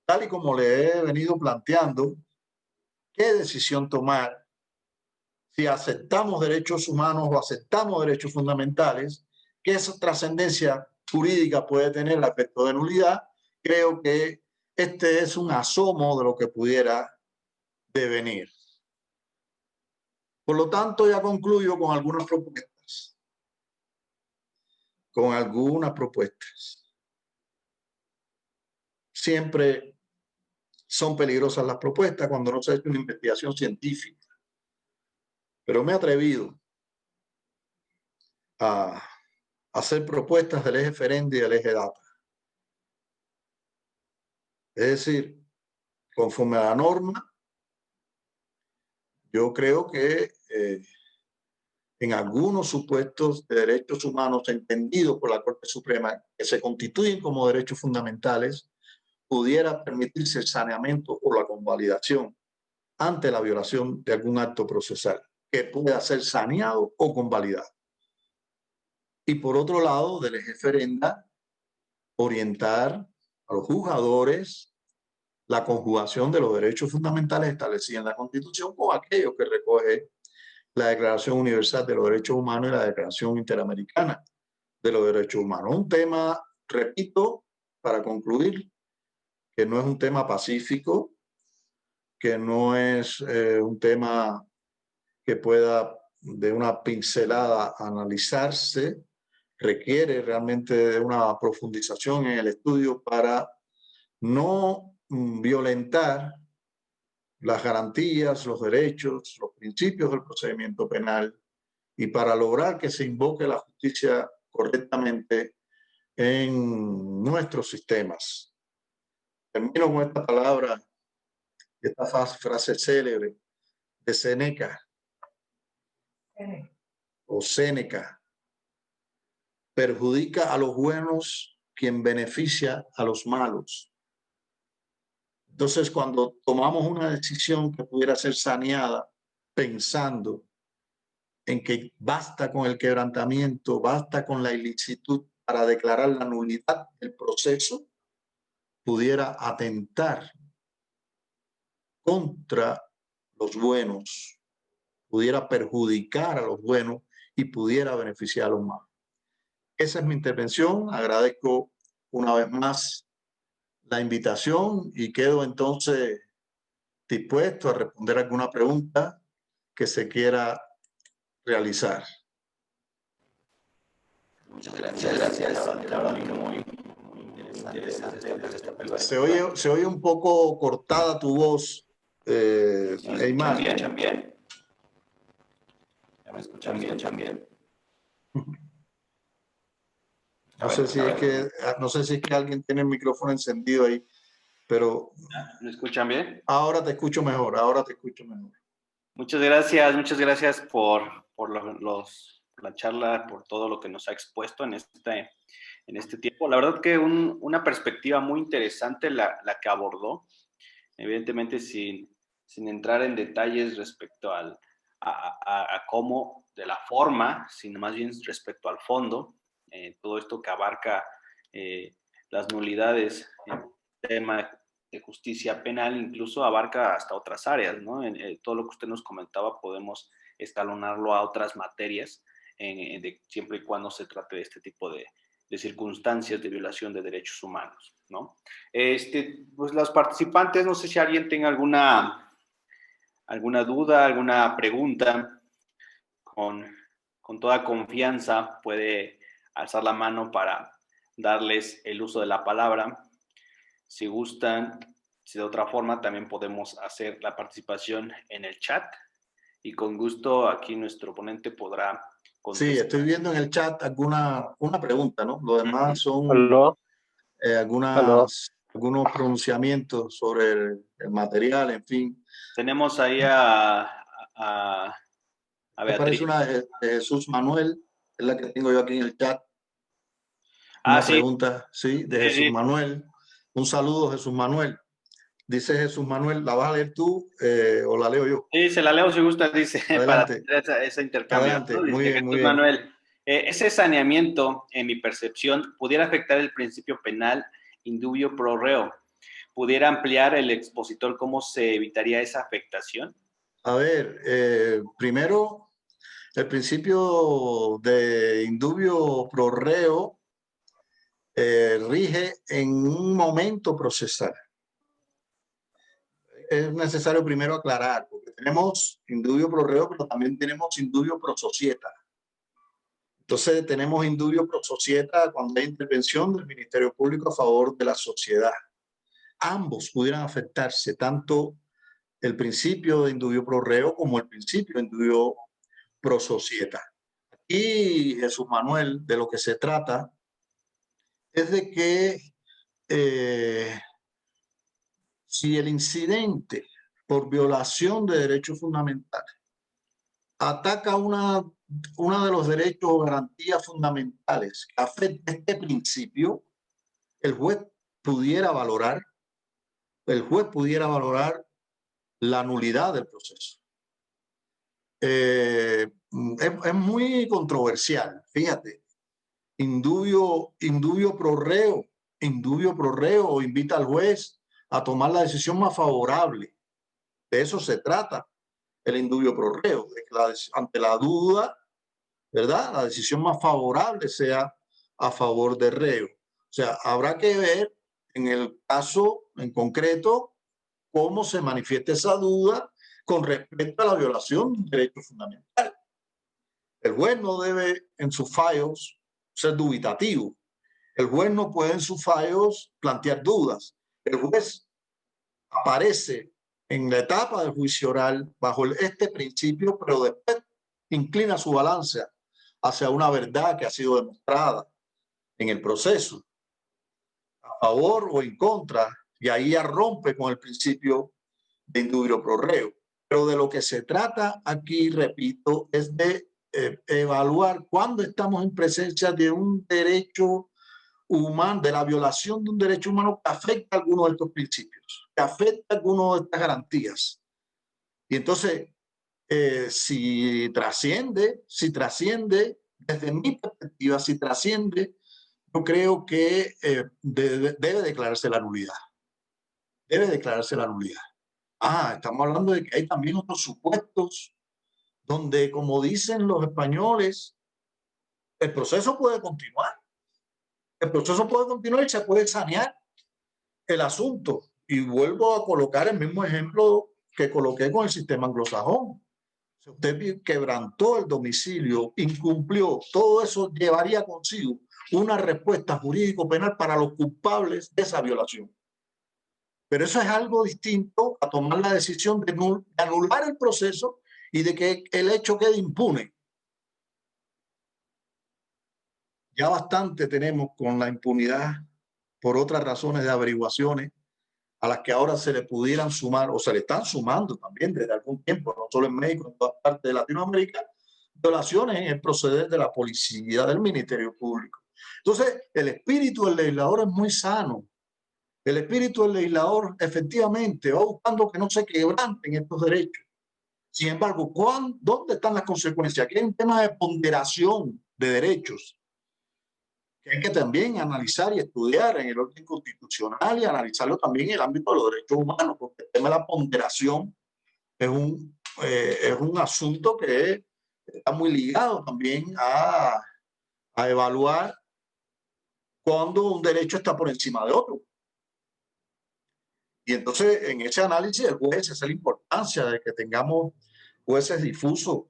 tal y como le he venido planteando, ¿qué decisión tomar? Si aceptamos derechos humanos o aceptamos derechos fundamentales, ¿qué esa trascendencia jurídica puede tener el aspecto de nulidad? Creo que este es un asomo de lo que pudiera devenir. Por lo tanto, ya concluyo con algunas propuestas. Siempre son peligrosas las propuestas cuando no se ha hecho una investigación científica. Pero me he atrevido a hacer propuestas del eje Ferendi y del eje Data. Es decir, conforme a la norma, yo creo que en algunos supuestos de derechos humanos entendidos por la Corte Suprema que se constituyen como derechos fundamentales, pudiera permitirse el saneamiento o la convalidación ante la violación de algún acto procesal que pueda ser saneado o convalidado. Y por otro lado, del eje Ferenda, orientar a los juzgadores la conjugación de los derechos fundamentales establecidos en la Constitución con aquellos que recoge la Declaración Universal de los Derechos Humanos y la Declaración Interamericana de los Derechos Humanos. Un tema, repito, para concluir, que no es un tema pacífico, que no es un tema que pueda de una pincelada analizarse, requiere realmente de una profundización en el estudio para no violentar las garantías, los derechos, los principios del procedimiento penal y para lograr que se invoque la justicia correctamente en nuestros sistemas. Termino con esta palabra, esta frase célebre de Séneca o Séneca: perjudica a los buenos quien beneficia a los malos. Entonces, cuando tomamos una decisión que pudiera ser saneada pensando en que basta con el quebrantamiento, basta con la ilicitud para declarar la nulidad del proceso, pudiera atentar contra los buenos, pudiera perjudicar a los buenos y pudiera beneficiar a los malos. Esa es mi intervención. Agradezco una vez más la invitación y quedo entonces dispuesto a responder alguna pregunta que se quiera realizar. Muchas gracias. La verdad que muy interesante. Se oye un poco cortada tu voz, Eymar. Bien. Ya me escuchan bien. No sé si es que alguien tiene el micrófono encendido ahí, pero ¿Me escuchan bien? ahora te escucho mejor, Muchas gracias por la charla, por todo lo que nos ha expuesto en este tiempo. La verdad que una perspectiva muy interesante la que abordó, evidentemente sin entrar en detalles respecto a cómo, de la forma, sino más bien respecto al fondo, todo esto que abarca las nulidades en tema de justicia penal, incluso abarca hasta otras áreas, ¿no? Todo lo que usted nos comentaba podemos escalonarlo a otras materias, siempre y cuando se trate de este tipo de circunstancias de violación de derechos humanos, ¿no? Pues los participantes, no sé si alguien tenga alguna duda, alguna pregunta, con toda confianza puede alzar la mano para darles el uso de la palabra. Si gustan, si de otra forma, también podemos hacer la participación en el chat y con gusto aquí nuestro ponente podrá contestar. Sí, estoy viendo en el chat una pregunta, ¿no? Lo demás son algunos pronunciamientos sobre el material, en fin. Tenemos ahí a Me Beatriz. parece una de Jesús Manuel, es la que tengo yo aquí en el chat. Una pregunta, sí, de Jesús Manuel. Un saludo, Jesús Manuel. Dice Jesús Manuel, ¿la vas a leer tú o la leo yo? Sí, se la leo si gusta, dice, para Adelante, tener ese intercambio, adelante, ¿no? muy Dice bien, muy Jesús bien. Manuel, ese saneamiento, en mi percepción, pudiera afectar el principio penal indubio pro reo. ¿Pudiera ampliar el expositor cómo se evitaría esa afectación? A ver, primero, el principio de indubio pro reo rige en un momento procesal. Es necesario primero aclarar, porque tenemos indubio pro reo, pero también tenemos indubio pro societa. Entonces tenemos indubio pro societa cuando hay intervención del Ministerio Público a favor de la sociedad. Ambos pudieran afectarse, tanto el principio de indubio pro reo como el principio de indubio pro societa. Y Jesús Manuel, de lo que se trata es de que si el incidente por violación de derechos fundamentales ataca una de los derechos o garantías fundamentales que afecta este principio, el juez pudiera valorar la nulidad del proceso. Es muy controversial, fíjate. Indubio pro reo invita al juez a tomar la decisión más favorable. De eso se trata el indubio pro reo, de que ante la duda, ¿verdad?, la decisión más favorable sea a favor del reo. O sea, habrá que ver en el caso en concreto cómo se manifiesta esa duda con respecto a la violación de un derecho fundamental. El juez no debe en sus fallos ser dubitativo. El juez no puede en sus fallos plantear dudas. El juez aparece en la etapa del juicio oral bajo este principio, pero después inclina su balanza hacia una verdad que ha sido demostrada en el proceso, a favor o en contra, y ahí ya rompe con el principio de indubio pro reo. Pero de lo que se trata aquí, repito, es de evaluar cuando estamos en presencia de un derecho humano, de la violación de un derecho humano que afecta a algunos de estos principios, que afecta a algunas de estas garantías. Y entonces, si trasciende, desde mi perspectiva, si trasciende, yo creo que debe declararse la nulidad. Debe declararse la nulidad. Estamos hablando de que hay también otros supuestos donde, como dicen los españoles, el proceso puede continuar. El proceso puede continuar y se puede sanear el asunto. Y vuelvo a colocar el mismo ejemplo que coloqué con el sistema anglosajón. Si usted quebrantó el domicilio, incumplió, todo eso llevaría consigo una respuesta jurídico-penal para los culpables de esa violación. Pero eso es algo distinto a tomar la decisión de anular el proceso y de que el hecho quede impune. Ya bastante tenemos con la impunidad por otras razones de averiguaciones a las que ahora se le pudieran sumar o se le están sumando también desde algún tiempo, no solo en México, en todas partes de Latinoamérica, violaciones en el proceder de la policía, del Ministerio Público. Entonces, el espíritu del legislador es muy sano. El espíritu del legislador efectivamente va buscando que no se quebranten estos derechos. Sin embargo, ¿dónde están las consecuencias? Aquí hay un tema de ponderación de derechos que hay que también analizar y estudiar en el orden constitucional y analizarlo también en el ámbito de los derechos humanos, porque el tema de la ponderación es un asunto que está muy ligado también a evaluar cuando un derecho está por encima de otro. Y entonces, en ese análisis, el juez, esa es la importancia de que tengamos jueces difusos,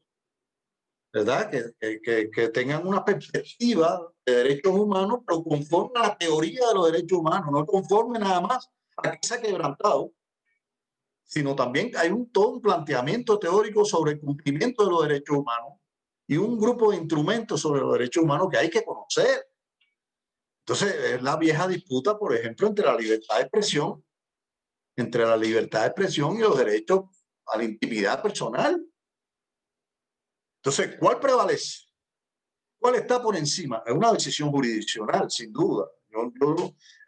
¿verdad? Que tengan una perspectiva de derechos humanos, pero conforme a la teoría de los derechos humanos, no conforme nada más a que se ha quebrantado, sino también hay todo un planteamiento teórico sobre el cumplimiento de los derechos humanos y un grupo de instrumentos sobre los derechos humanos que hay que conocer. Entonces, es la vieja disputa, por ejemplo, entre la libertad de expresión y los derechos a la intimidad personal. Entonces, ¿cuál prevalece? ¿Cuál está por encima? Es una decisión jurisdiccional, sin duda. Yo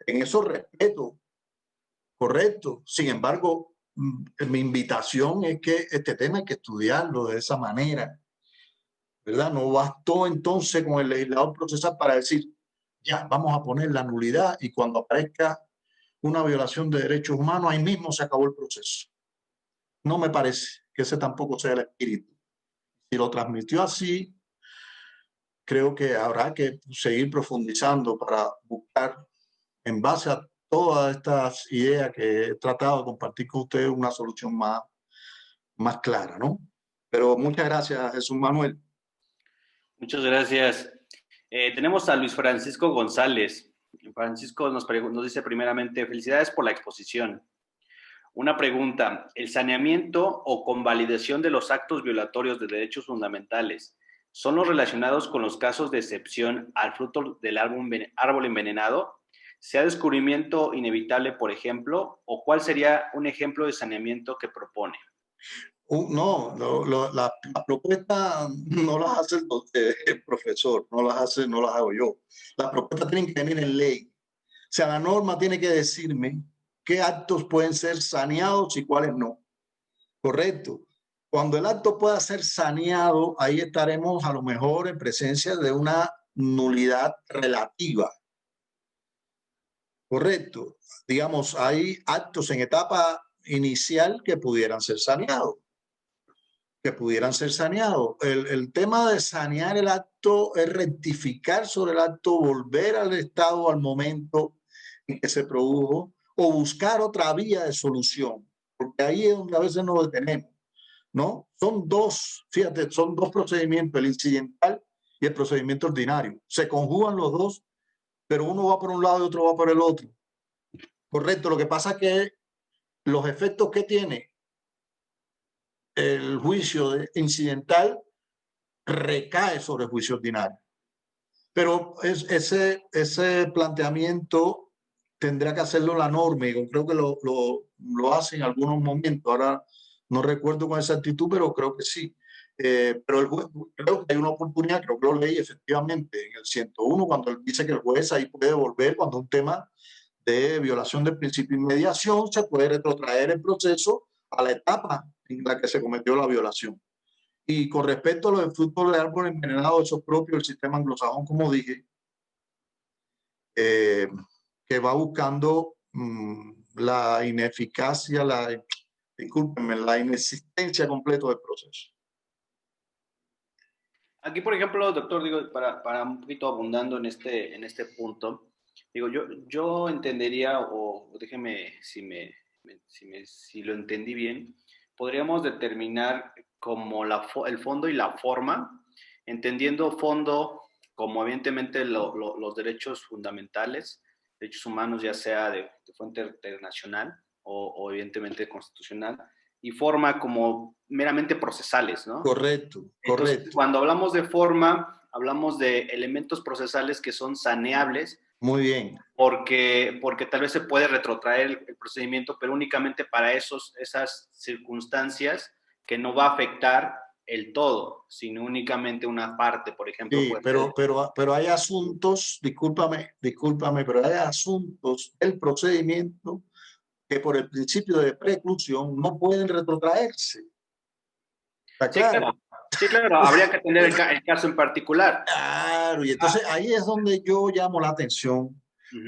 en eso respeto Correcto. Sin embargo, mi invitación es que este tema hay que estudiarlo de esa manera, ¿verdad? No bastó entonces con el legislador procesal para decir, ya, vamos a poner la nulidad y cuando aparezca una violación de derechos humanos, ahí mismo se acabó el proceso. No me parece que ese tampoco sea el espíritu. Si lo transmitió así, creo que habrá que seguir profundizando para buscar, en base a todas estas ideas que he tratado de compartir con ustedes, una solución más clara, ¿no? Pero muchas gracias, Jesús Manuel. Muchas gracias. Tenemos a Luis Francisco González. Francisco nos dice primeramente, felicidades por la exposición. Una pregunta, ¿el saneamiento o convalidación de los actos violatorios de derechos fundamentales son los relacionados con los casos de excepción al fruto del árbol envenenado? ¿Sea descubrimiento inevitable, por ejemplo? ¿O cuál sería un ejemplo de saneamiento que propone? No, la propuesta no las hace el profesor, no las hago yo. Las propuestas tienen que venir en ley. O sea, la norma tiene que decirme qué actos pueden ser saneados y cuáles no. Correcto. Cuando el acto pueda ser saneado, ahí estaremos a lo mejor en presencia de una nulidad relativa. Correcto. Digamos, hay actos en etapa inicial que pudieran ser saneados. El tema de sanear el acto es rectificar sobre el acto, volver al estado, al momento en que se produjo, o buscar otra vía de solución, porque ahí es donde a veces nos detenemos, ¿no? Fíjate, son dos procedimientos, el incidental y el procedimiento ordinario. Se conjugan los dos, pero uno va por un lado y otro va por el otro. Correcto. Lo que pasa es que los efectos que tiene el juicio incidental recae sobre el juicio ordinario. Pero ese planteamiento tendrá que hacerlo la norma, y creo que lo hace en algunos momentos. Ahora no recuerdo con exactitud, pero creo que sí. Pero el juez, creo que hay una oportunidad, creo que lo leí efectivamente en el 101, cuando él dice que el juez ahí puede volver cuando un tema de violación del principio de inmediación se puede retrotraer el proceso a la etapa en la que se cometió la violación. Y con respecto a lo del fruto del árbol envenenado, eso es propio del sistema anglosajón, como dije, que va buscando la ineficacia, discúlpenme, la inexistencia completa del proceso. Aquí, por ejemplo, doctor, digo, para un poquito abundando en este punto, digo, yo entendería, o déjeme si lo entendí bien, podríamos determinar como el fondo y la forma, entendiendo fondo como evidentemente los derechos fundamentales, derechos humanos, ya sea de fuente internacional o evidentemente constitucional, y forma como meramente procesales, ¿no? Correcto, Entonces, correcto. cuando hablamos de forma, hablamos de elementos procesales que son saneables. Muy bien. Porque tal vez se puede retrotraer el procedimiento, pero únicamente para esas circunstancias que no va a afectar el todo, sino únicamente una parte, por ejemplo. Sí, pero hay asuntos, discúlpame, pero hay asuntos del procedimiento que por el principio de preclusión no pueden retrotraerse. ¿Está claro? Sí, claro, habría que atender el caso en particular. Claro, y entonces ahí es donde yo llamo la atención,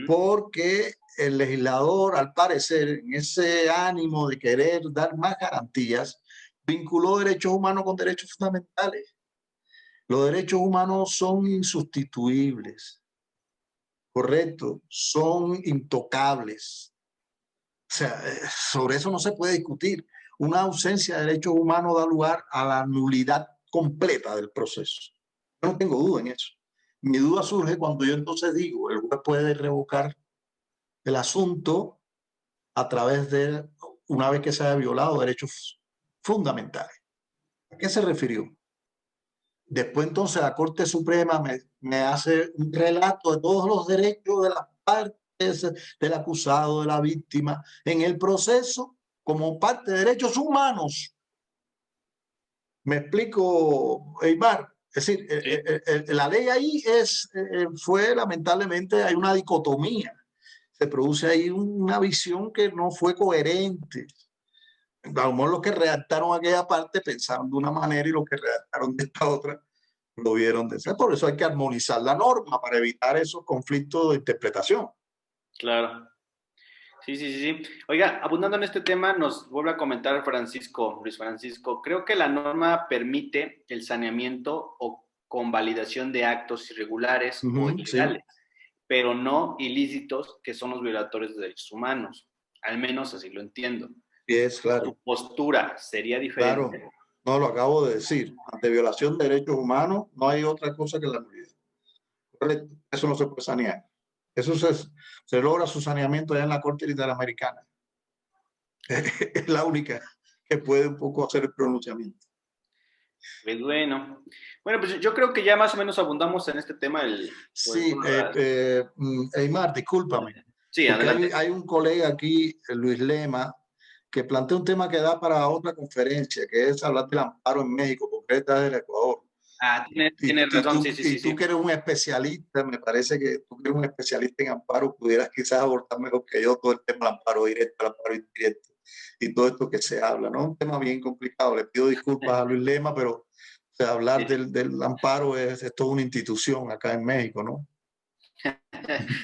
porque el legislador, al parecer, en ese ánimo de querer dar más garantías, vinculó derechos humanos con derechos fundamentales. Los derechos humanos son insustituibles, correcto, son intocables. O sea, sobre eso no se puede discutir. Una ausencia de derechos humanos da lugar a la nulidad completa del proceso. Yo no tengo duda en eso. Mi duda surge cuando yo entonces digo, el juez puede revocar el asunto a través de, una vez que se haya violado derechos fundamentales. ¿A qué se refirió? Después entonces la Corte Suprema me hace un relato de todos los derechos de las partes, del acusado, de la víctima, en el proceso como parte de derechos humanos. ¿Me explico, Eymar? Es decir, sí. La ley ahí fue lamentablemente, hay una dicotomía. se produce ahí una visión que no fue coherente. A lo mejor los que redactaron aquella parte pensaron de una manera y los que redactaron de esta otra lo vieron de esa. Por eso hay que armonizar la norma para evitar esos conflictos de interpretación. Claro. Sí, sí, sí, sí. Oiga, abundando en este tema, nos vuelve a comentar Luis Francisco, creo que la norma permite el saneamiento o convalidación de actos irregulares o Sí, ilegales, pero no ilícitos, que son los violadores de derechos humanos. Al menos así lo entiendo. sí, es ¿Tu claro, postura sería claro. diferente? No lo acabo de decir. Ante violación de derechos humanos no hay otra cosa que la nulidad. Eso no se puede sanear. Eso se logra su saneamiento allá en la Corte Interamericana. Es la única que puede un poco hacer el pronunciamiento. Pues bueno. Bueno, pues yo creo que ya más o menos abundamos en este tema. Sí, Eymar, discúlpame, Sí, porque adelante. hay un colega aquí, Luis Lema, que plantea un tema que da para otra conferencia, que es hablar del amparo en México, porque él está del Ecuador. Ah, tienes razón, sí, sí, sí, Tú sí. que eres un especialista, me parece que tú que eres un especialista en amparo, pudieras quizás abordar mejor que yo todo el tema del amparo directo, el amparo indirecto y todo esto que se habla, ¿no? Un tema bien complicado. Le pido disculpas a Luis Lema, pero o sea, hablar Sí. del amparo es toda una institución acá en México, ¿no?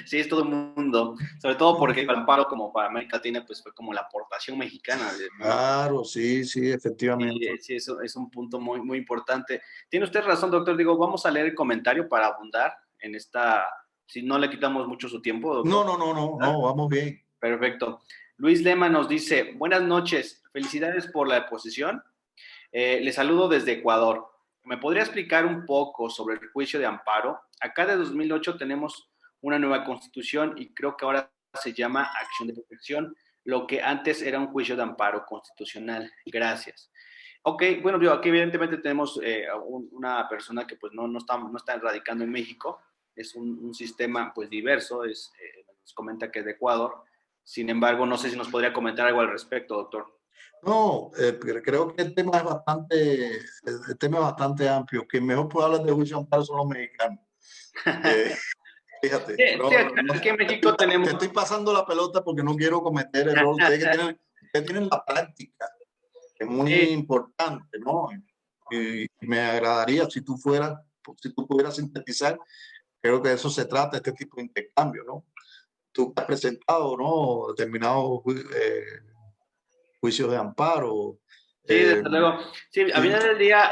Sí, es todo el mundo, sobre todo porque el amparo como para América Latina pues fue como la aportación mexicana, ¿no? Claro, sí, sí, efectivamente. Y sí, eso es un punto muy, muy importante. Tiene usted razón, doctor. Digo, vamos a leer el comentario para abundar en esta, si no le quitamos mucho su tiempo, doctor. No, vamos bien. Perfecto. Luis Lema nos dice, buenas noches, felicidades por la exposición. Le saludo desde Ecuador. ¿Me podría explicar un poco sobre el juicio de amparo? Acá de 2008 tenemos una nueva constitución y creo que ahora se llama acción de protección, lo que antes era un juicio de amparo constitucional. Gracias. Ok, bueno, yo aquí evidentemente tenemos una persona que pues no está radicando en México, es un sistema pues diverso, nos comenta que es de Ecuador. Sin embargo, no sé si nos podría comentar algo al respecto, doctor. No, creo que el tema es bastante amplio. Quien mejor puede hablar de juicio de amparo son los mexicanos. Eh, Fíjate, Sí, aquí en México te tenemos. estoy pasando la pelota porque no quiero cometer error. Ustedes tienen la práctica, que es muy Sí, importante, ¿no? Y me agradaría si tú pudieras sintetizar, creo que de eso se trata, este tipo de intercambio, ¿no? Tú has presentado, ¿no? Determinados juicios de amparo. sí, Eh, desde luego. Sí, a sí, final del día,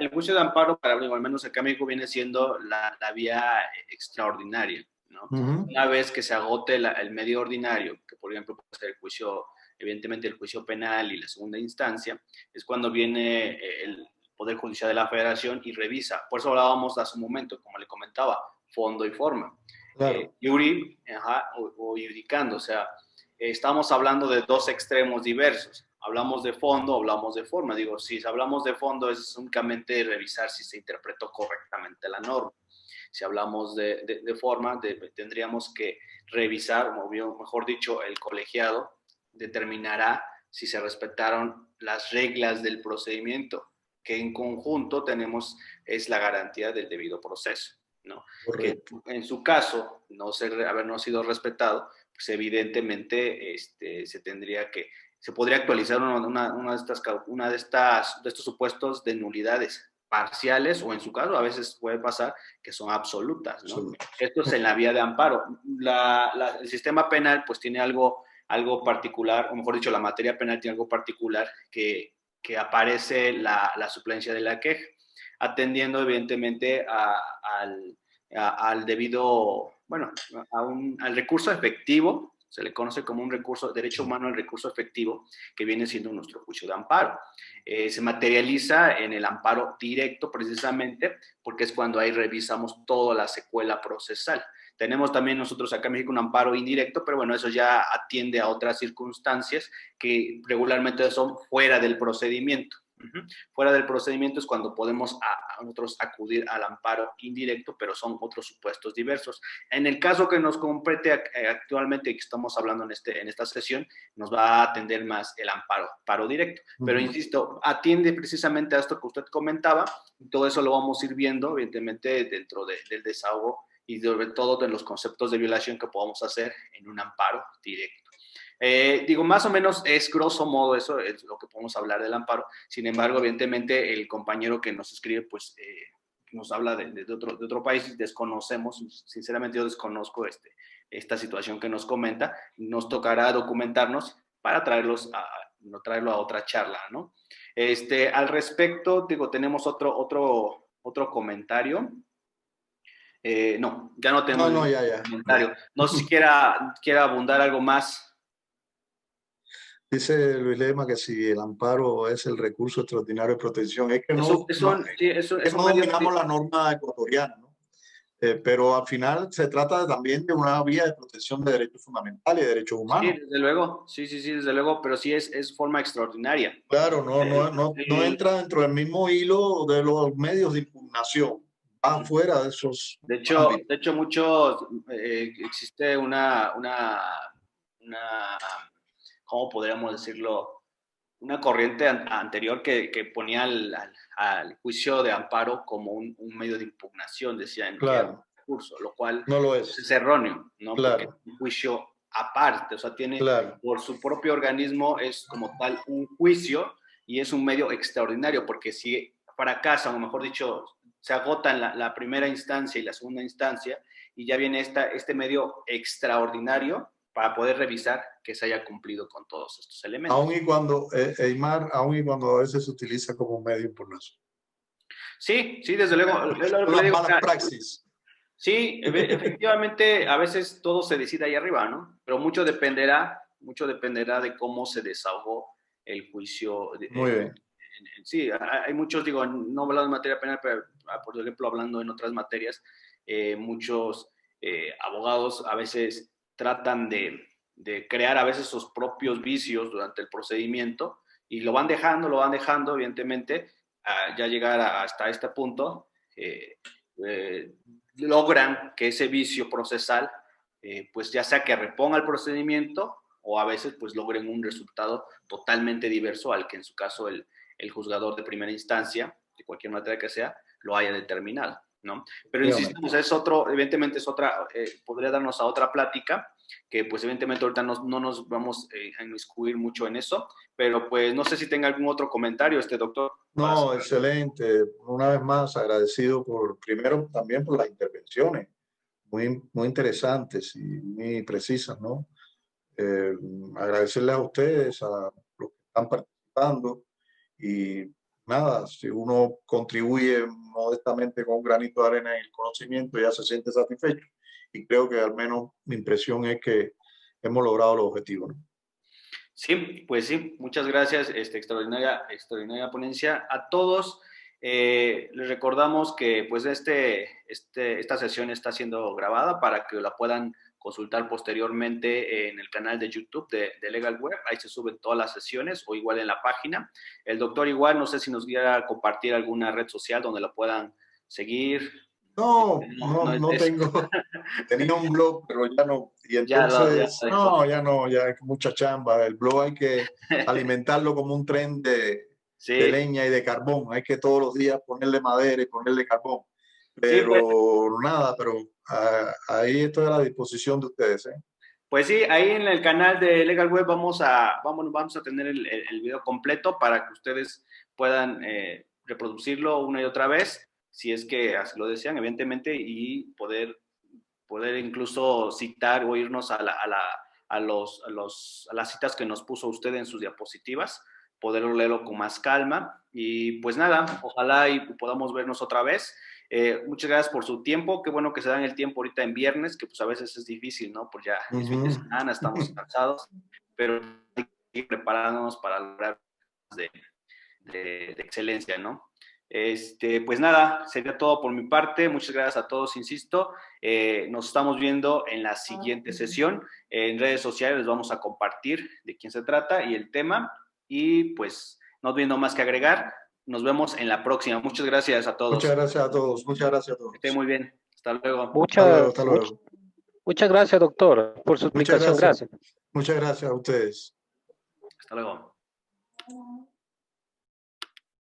el juicio de amparo, para digo, al menos acá en México, viene siendo la vía extraordinaria, ¿no? uh-huh, Una vez que se agote el medio ordinario, que por ejemplo puede ser el juicio, evidentemente el juicio penal y la segunda instancia, es cuando viene el Poder Judicial de la Federación y revisa. Por eso hablábamos hace un momento, como le comentaba, fondo y forma. claro, O iudicando, o sea, estamos hablando de dos extremos diversos. Hablamos de fondo, hablamos de forma. Digo, si hablamos de fondo es únicamente revisar si se interpretó correctamente la norma. Si hablamos de forma, tendríamos que revisar, o mejor dicho, el colegiado determinará si se respetaron las reglas del procedimiento, que en conjunto tenemos es la garantía del debido proceso, ¿no? Que correcto. en su caso, haber no sido respetado, pues evidentemente se podría actualizar de estos supuestos de nulidades parciales o en su caso a veces puede pasar que son absolutas, ¿no? Esto es en la vía de amparo. El sistema penal pues tiene algo particular, o mejor dicho, la materia penal tiene algo particular que aparece la suplencia de la queja, atendiendo evidentemente al debido, bueno, al recurso efectivo, se le conoce como un recurso, derecho humano al recurso efectivo, que viene siendo nuestro juicio de amparo. Se materializa en el amparo directo precisamente porque es cuando ahí revisamos toda la secuela procesal. Tenemos también nosotros acá en México un amparo indirecto, pero bueno, eso ya atiende a otras circunstancias que regularmente son fuera del procedimiento. Fuera del procedimiento es cuando podemos a nosotros acudir al amparo indirecto, pero son otros supuestos diversos. En el caso que nos compete actualmente, que estamos hablando en esta sesión, nos va a atender más el amparo directo. Pero insisto, atiende precisamente a esto que usted comentaba, y todo eso lo vamos a ir viendo, evidentemente, dentro del desahogo y sobre todo de los conceptos de violación que podamos hacer en un amparo directo. Digo, más o menos es grosso modo eso es lo que podemos hablar del amparo. Sin embargo, evidentemente, el compañero que nos escribe, pues nos habla de otro país, desconocemos, sinceramente yo desconozco esta situación que nos comenta, nos tocará documentarnos para traerlo a otra charla, ¿no? Al respecto, digo, tenemos otro comentario. No, ya no tenemos No, ya. comentario. No sé si quiera abundar algo más. Dice Luis Lema que si el amparo es el recurso extraordinario de protección, es que no dominamos la norma ecuatoriana, ¿no? Pero al final se trata también de una vía de protección de derechos fundamentales y derechos humanos. Sí, desde luego, sí, desde luego, pero sí es forma extraordinaria. Claro, no entra dentro del mismo hilo de los medios de impugnación, va fuera de esos ámbitos. De hecho muchos, existe una, ¿cómo podríamos decirlo? Una corriente anterior que ponía al juicio de amparo como un medio de impugnación, decían que era un recurso, lo cual no lo es. Es erróneo, ¿no? Claro. Porque es un juicio aparte, o sea, tiene por su propio organismo, es como tal un juicio y es un medio extraordinario, porque si fracasan, o mejor dicho, se agotan la primera instancia y la segunda instancia, y ya viene este medio extraordinario para poder revisar que se haya cumplido con todos estos elementos. Aún y cuando, Eymar, aún y cuando a veces se utiliza como medio de impugnación. Sí, desde luego. Las malas praxis. Sí, efectivamente, a veces todo se decide ahí arriba, ¿no? Pero mucho dependerá de cómo se desahogó el juicio. Muy bien. Sí, hay muchos, digo, no hablando de materia penal, pero por ejemplo, hablando en otras materias, muchos abogados a veces tratan de crear a veces sus propios vicios durante el procedimiento y lo van dejando, evidentemente, ya llegar hasta este punto. Logran que ese vicio procesal, pues ya sea que reponga el procedimiento o a veces pues logren un resultado totalmente diverso al que en su caso el juzgador de primera instancia, de cualquier materia que sea, lo haya determinado, ¿no? Pero insistimos, evidentemente es otra, podría darnos a otra plática, que pues evidentemente ahorita no nos vamos a inmiscuir mucho en eso, pero pues no sé si tenga algún otro comentario, doctor. No, excelente. Una vez más, agradecido primero también por las intervenciones, muy interesantes y muy precisas, ¿no? Agradecerles a ustedes, a los que están participando y nada, si uno contribuye modestamente con un granito de arena en el conocimiento, ya se siente satisfecho y creo que al menos mi impresión es que hemos logrado los objetivos, ¿no? Sí, pues sí, muchas gracias, extraordinaria ponencia a todos. Les recordamos que pues esta sesión está siendo grabada para que la puedan consultar posteriormente en el canal de YouTube de Legal Web. Ahí se suben todas las sesiones o igual en la página. El doctor igual, no sé si nos quiera compartir alguna red social donde lo puedan seguir. No tengo. Tenía un blog, pero ya no. Y entonces, ya es mucha chamba. El blog hay que alimentarlo como un tren de leña y de carbón. Hay que todos los días ponerle madera y ponerle carbón. Pero nada, pero ahí estoy a la disposición de ustedes, ¿eh? Pues sí, ahí en el canal de Legal Web vamos a tener el video completo para que ustedes puedan reproducirlo una y otra vez, si es que así lo desean, evidentemente, y poder incluso citar o irnos a las citas que nos puso usted en sus diapositivas, poder leerlo con más calma. Y pues nada, ojalá y podamos vernos otra vez. Muchas gracias por su tiempo. Qué bueno que se dan el tiempo ahorita en viernes, que pues a veces es difícil, ¿no? Pues ya es fin de semana, estamos cansados, pero hay que ir preparándonos para lograr de excelencia, ¿no? Pues nada, sería todo por mi parte. Muchas gracias a todos, insisto. Nos estamos viendo en la siguiente sesión. En redes sociales les vamos a compartir de quién se trata y el tema. Y pues no viendo más que agregar, nos vemos en la próxima. Muchas gracias a todos. Muchas gracias a todos. Muchas gracias a todos. Que esté muy bien. Hasta luego. Hasta luego. Muchas gracias, doctor, por su explicación. Gracias. Muchas gracias a ustedes. Hasta luego.